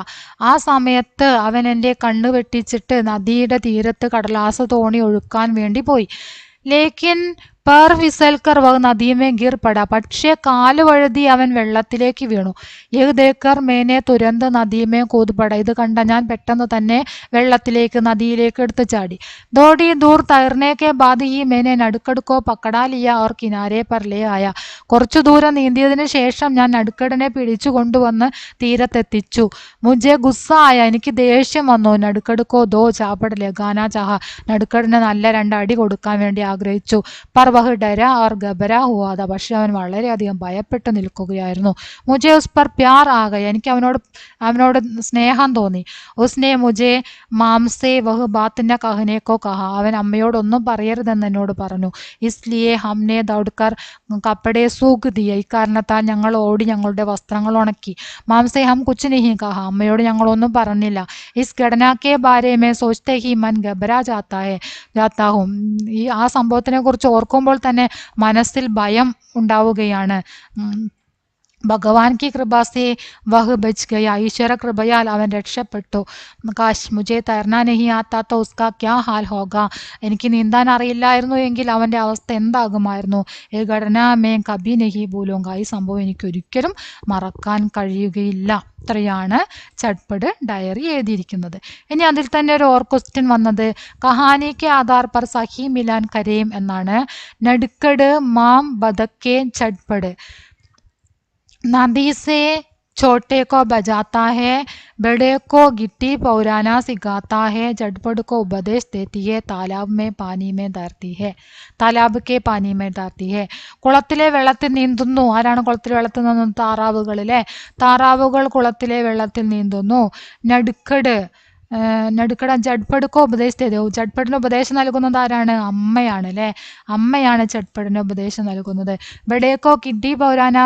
ആ സമയത്ത് അവൻ എൻ്റെ കണ്ണ് വെട്ടിച്ചിട്ട് നദിയുടെ തീരത്ത് കടലാസ് തോണി ഒഴുക്കാൻ വേണ്ടി പോയി. ലേക്കിൻ पर फिसलकर वह नदी में गिर पड़ा. പക്ഷേ കാല് വഴുതി അവൻ വെള്ളത്തിലേക്ക് വീണു. യഹ് ദേഖ്കർ मैंने തുരന്ത് നദി में कूद पड़ा. ഇത് കണ്ട ഞാൻ പെട്ടെന്ന് തന്നെ വെള്ളത്തിലേക്ക് നദിയിലേക്ക് എടുത്തു ചാടി. थोड़ी दूर तैरने के बाद ही मैंने नडुकड़ को पकड़ा लिया और किनारे पर ले आया. കുറച്ചു ദൂരം നീന്തിയതിനു ശേഷം ഞാൻ നടുക്കടിനെ പിടിച്ചു കൊണ്ടുവന്ന് തീരത്തെത്തിച്ചു. മുझे गुस्सा आया. എനിക്ക് ദേഷ്യം വന്നു. നടുക്കടുക്കോ ദോ ചാപ്പട് ലഗാന ചാഹ. നടുക്കടിന് നല്ല രണ്ടടി കൊടുക്കാൻ വേണ്ടി ആഗ്രഹിച്ചു. पर वह डरा और घबरा हुआ था. പക്ഷെ അവൻ വളരെയധികം ഭയപ്പെട്ടു നിൽക്കുകയായിരുന്നു. मुझे उस पर प्यार आ गया. എനിക്ക് അവനോട് സ്നേഹം തോന്നി. उसने मुझे माम से वह बात न कहने को कहा. അവൻ അമ്മയോടൊന്നും പറയരുതെന്ന് എന്നോട് പറഞ്ഞു. इसलिए हमने दौड़कर कपड़े सूख दिए. ഇക്കാരണത്താൽ ഞങ്ങൾ ഓടി ഞങ്ങളുടെ വസ്ത്രങ്ങൾ ഉണക്കി. माम से हम कुछ नहीं कहा. അമ്മയോട് ഞങ്ങളൊന്നും പറഞ്ഞില്ല. इस घटना के बारे में सोचते ही मन घबरा जाता हूँ. ഈ ആ സംഭവത്തിനെ കുറിച്ച് ഓർക്കുമ്പോൾ തന്നെ മനസ്സിൽ ഭയം ഉണ്ടാവുകയാണ്. ഭഗവാൻ की कृपा से वह बच गया. ഈശ്വര കൃപയാൽ അവൻ രക്ഷപ്പെട്ടു. കാശ് മുझे तैरना नहीं आता तो उसका क्या हाल होगा. എനിക്ക് നീന്താൻ അറിയില്ലായിരുന്നു എങ്കിൽ അവൻ്റെ അവസ്ഥ എന്താകുമായിരുന്നു. ഈ ഘടന मैं कभी नहीं भूलूंगा. ഈ സംഭവം എനിക്ക് ഒരിക്കലും മറക്കാൻ കഴിയുകയില്ല. ഇത്രയാണ് ചട്പട് ഡയറി എഴുതിയിരിക്കുന്നത്. ഇനി അതിൽ തന്നെ ഒരു ക്വസ്റ്റ്യൻ വന്നത് കഹാനിക്ക് ആധാർ പർ സഹി മിലാൻ കരയും എന്നാണ്. നടുക്കട് മാം ബദക്കെ ചട്പട്. नदी से छोटे को बजाता है, बड़े को गिट्टी पौराना सिखाता है, झटपट को उपदेश देती है, तालाब में पानी में तैरती है. तालाब के पानी में तैरती है. കുളത്തിലെ വെള്ളത്തിൽ നീന്തുന്നു. ആരാണ് കുളത്തിലെ വെള്ളത്തിൽ നീന്തുന്നത്? താറാവുകളിലെ താറാവുകൾ കുളത്തിലെ വെള്ളത്തിൽ നീന്തുന്നു. നടുക്കട് ജഡ്പടുക്കോ ഉപദേശിച്ചത്. ജഡ്പടിന് ഉപദേശം നൽകുന്നത് ആരാണ്? അമ്മയാണ് അല്ലേ. അമ്മയാണ് ജഡ്പടിന് ഉപദേശം നൽകുന്നത്. ബഡേക്കോ ഗിഡ്ഡി പൗരാന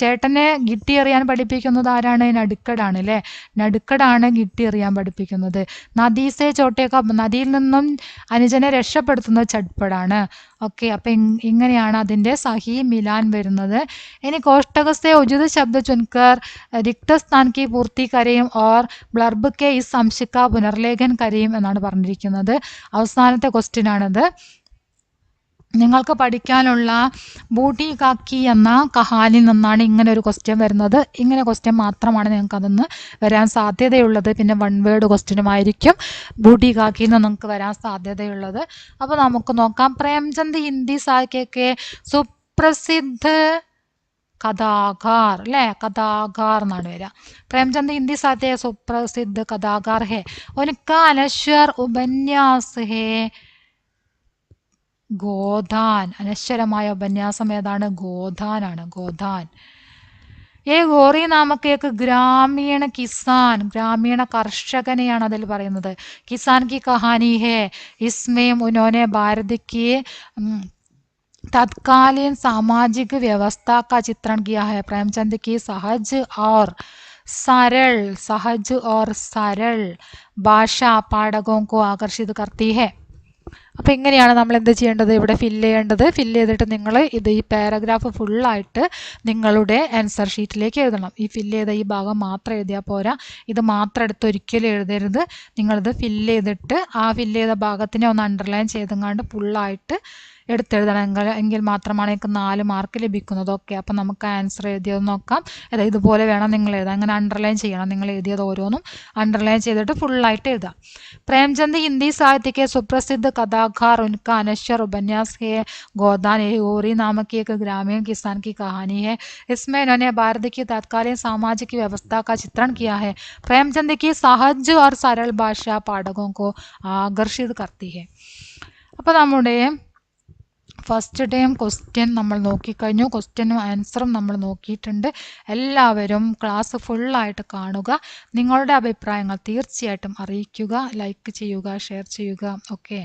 ചേട്ടനെ ഗിട്ടി എറിയാൻ പഠിപ്പിക്കുന്നത് ആരാണ്? നടുക്കടാണ് അല്ലേ. നടുക്കടാണ് ഗിട്ടി എറിയാൻ പഠിപ്പിക്കുന്നത്. നദീസെ ചോട്ടേക്കോ നദിയിൽ നിന്നും അനുജനെ രക്ഷപ്പെടുത്തുന്നത് ചട്പടാണ്. ഓക്കെ, അപ്പം ഇങ്ങനെയാണ് അതിൻ്റെ സഹി മിലാൻ വരുന്നത്. ഇനി കോഷ്ടകസെ ഉചിത ശബ്ദ ചുൻകർ റിക്തസ്ഥാൻ കി പൂർത്തി കരയും ഓർ ബ്ലർബ് കെ ഇസ് സംശിക്ക പുനർലേഖൻ കരയും എന്നാണ് പറഞ്ഞിരിക്കുന്നത്. അവസാനത്തെ ക്വസ്റ്റ്യൻ ആണിത്. നിങ്ങൾക്ക് പഠിക്കാനുള്ള ബൂട്ടി കാക്കി എന്ന കഹാനിൽ നിന്നാണ് ഇങ്ങനെ ഒരു ക്വസ്റ്റ്യൻ വരുന്നത്. ഇങ്ങനെ ക്വസ്റ്റ്യൻ മാത്രമാണ് നിങ്ങൾക്ക് അതൊന്ന് വരാൻ സാധ്യതയുള്ളത്. പിന്നെ വൺ വേർഡ് ക്വസ്റ്റ്യനുമായിരിക്കും ബൂട്ടി കാക്കിയിൽ നിന്ന് നിങ്ങൾക്ക് വരാൻ സാധ്യതയുള്ളത്. അപ്പോൾ നമുക്ക് നോക്കാം. പ്രേംചന്ദ് ഹിന്ദി സാഹിത്യക്കെ സുപ്രസിദ്ധ കഥാകാർ അല്ലേ. കഥാകാർ എന്നാണ് വരിക. प्रेमचंद हिंदी साहित्य सुप्रसिद्ध कथाकार है. उनका अनश्वर उपन्यास है ഗോധാൻ. അനശ്വരമായ ഉപന്യാസം ഏതാണ്? ഗോധാനാണ്. ഗോധാൻ. ഏ ഗോറി നാമക്ക് ഏക്ക് ഗ്രാമീണ കിസാൻ. ഗ്രാമീണ കർഷകനെയാണ് അതിൽ പറയുന്നത്. കിസാൻ കി കഹാനി ഹേ. ഇസ്മേം ഉനോനെ ഭാരത് की तत्कालीन सामाजिक व्यवस्था का चित्रण किया है. प्रेमचंद की सहज और सरल ഭാഷ പാഠകോं को आकर्षित करती है. അപ്പോൾ ഇങ്ങനെയാണ് നമ്മൾ എന്ത് ചെയ്യേണ്ടത്? ഇവിടെ ഫില്ല് ചെയ്യേണ്ടത്. ഫില്ല് ചെയ്തിട്ട് നിങ്ങൾ ഈ പാരഗ്രാഫ് ഫുള്ളായിട്ട് നിങ്ങളുടെ ആൻസർ ഷീറ്റിലേക്ക് എഴുതണം. ഈ ഫില്ല് ചെയ്ത ഈ ഭാഗം മാത്രം എഴുതിയാൽ പോരാ. ഇത് മാത്രം എടുത്ത് ഒരിക്കലും എഴുതരുത്. നിങ്ങളിത് ഫില്ല് ചെയ്തിട്ട് ആ ഫില്ല് ചെയ്ത ഭാഗത്തിനെ ഒന്ന് അണ്ടർലൈൻ ചെയ്തെങ്ങാണ്ട് ഫുള്ളായിട്ട് എടുത്തെഴുതണം. എങ്കിൽ മാത്രമാണ് എനിക്ക് 4 മാർക്ക് ലഭിക്കുന്നത്. ഓക്കെ, അപ്പം നമുക്ക് ആൻസർ എഴുതിയത് നോക്കാം. അതായത് ഇതുപോലെ വേണം നിങ്ങൾ എഴുതാൻ. അങ്ങനെ അണ്ടർലൈൻ ചെയ്യണം. നിങ്ങൾ എഴുതിയത് ഓരോന്നും അണ്ടർലൈൻ ചെയ്തിട്ട് ഫുള്ളായിട്ട് എഴുതാം. പ്രേംചന്ദ് ഹിന്ദി സാഹിത്യके सुप्रसिद्ध कथाकार. उनका अनश्वर उपन्यास है गोदान. गोरी नामक एक ग्रामीण किसान की कहानी है. इसमें इन्होंने भारत की तत्कालीन सामाजिक व्यवस्था का चित्रण किया है. प्रेमचंद की सहज और सरल भाषा पाठकों को आकर्षित करती है. അപ്പോൾ നമ്മുടെ ഫസ്റ്റ് ടൈം ക്വസ്റ്റ്യൻ നമ്മൾ നോക്കിക്കഴിഞ്ഞു. ക്വസ്റ്റ്യനും ആൻസറും നമ്മൾ നോക്കിയിട്ടുണ്ട്. എല്ലാവരും ക്ലാസ് ഫുള്ളായിട്ട് കാണുക. നിങ്ങളുടെ അഭിപ്രായങ്ങൾ തീർച്ചയായിട്ടും അറിയിക്കുക. ലൈക്ക് ചെയ്യുക, ഷെയർ ചെയ്യുക. ഓക്കെ.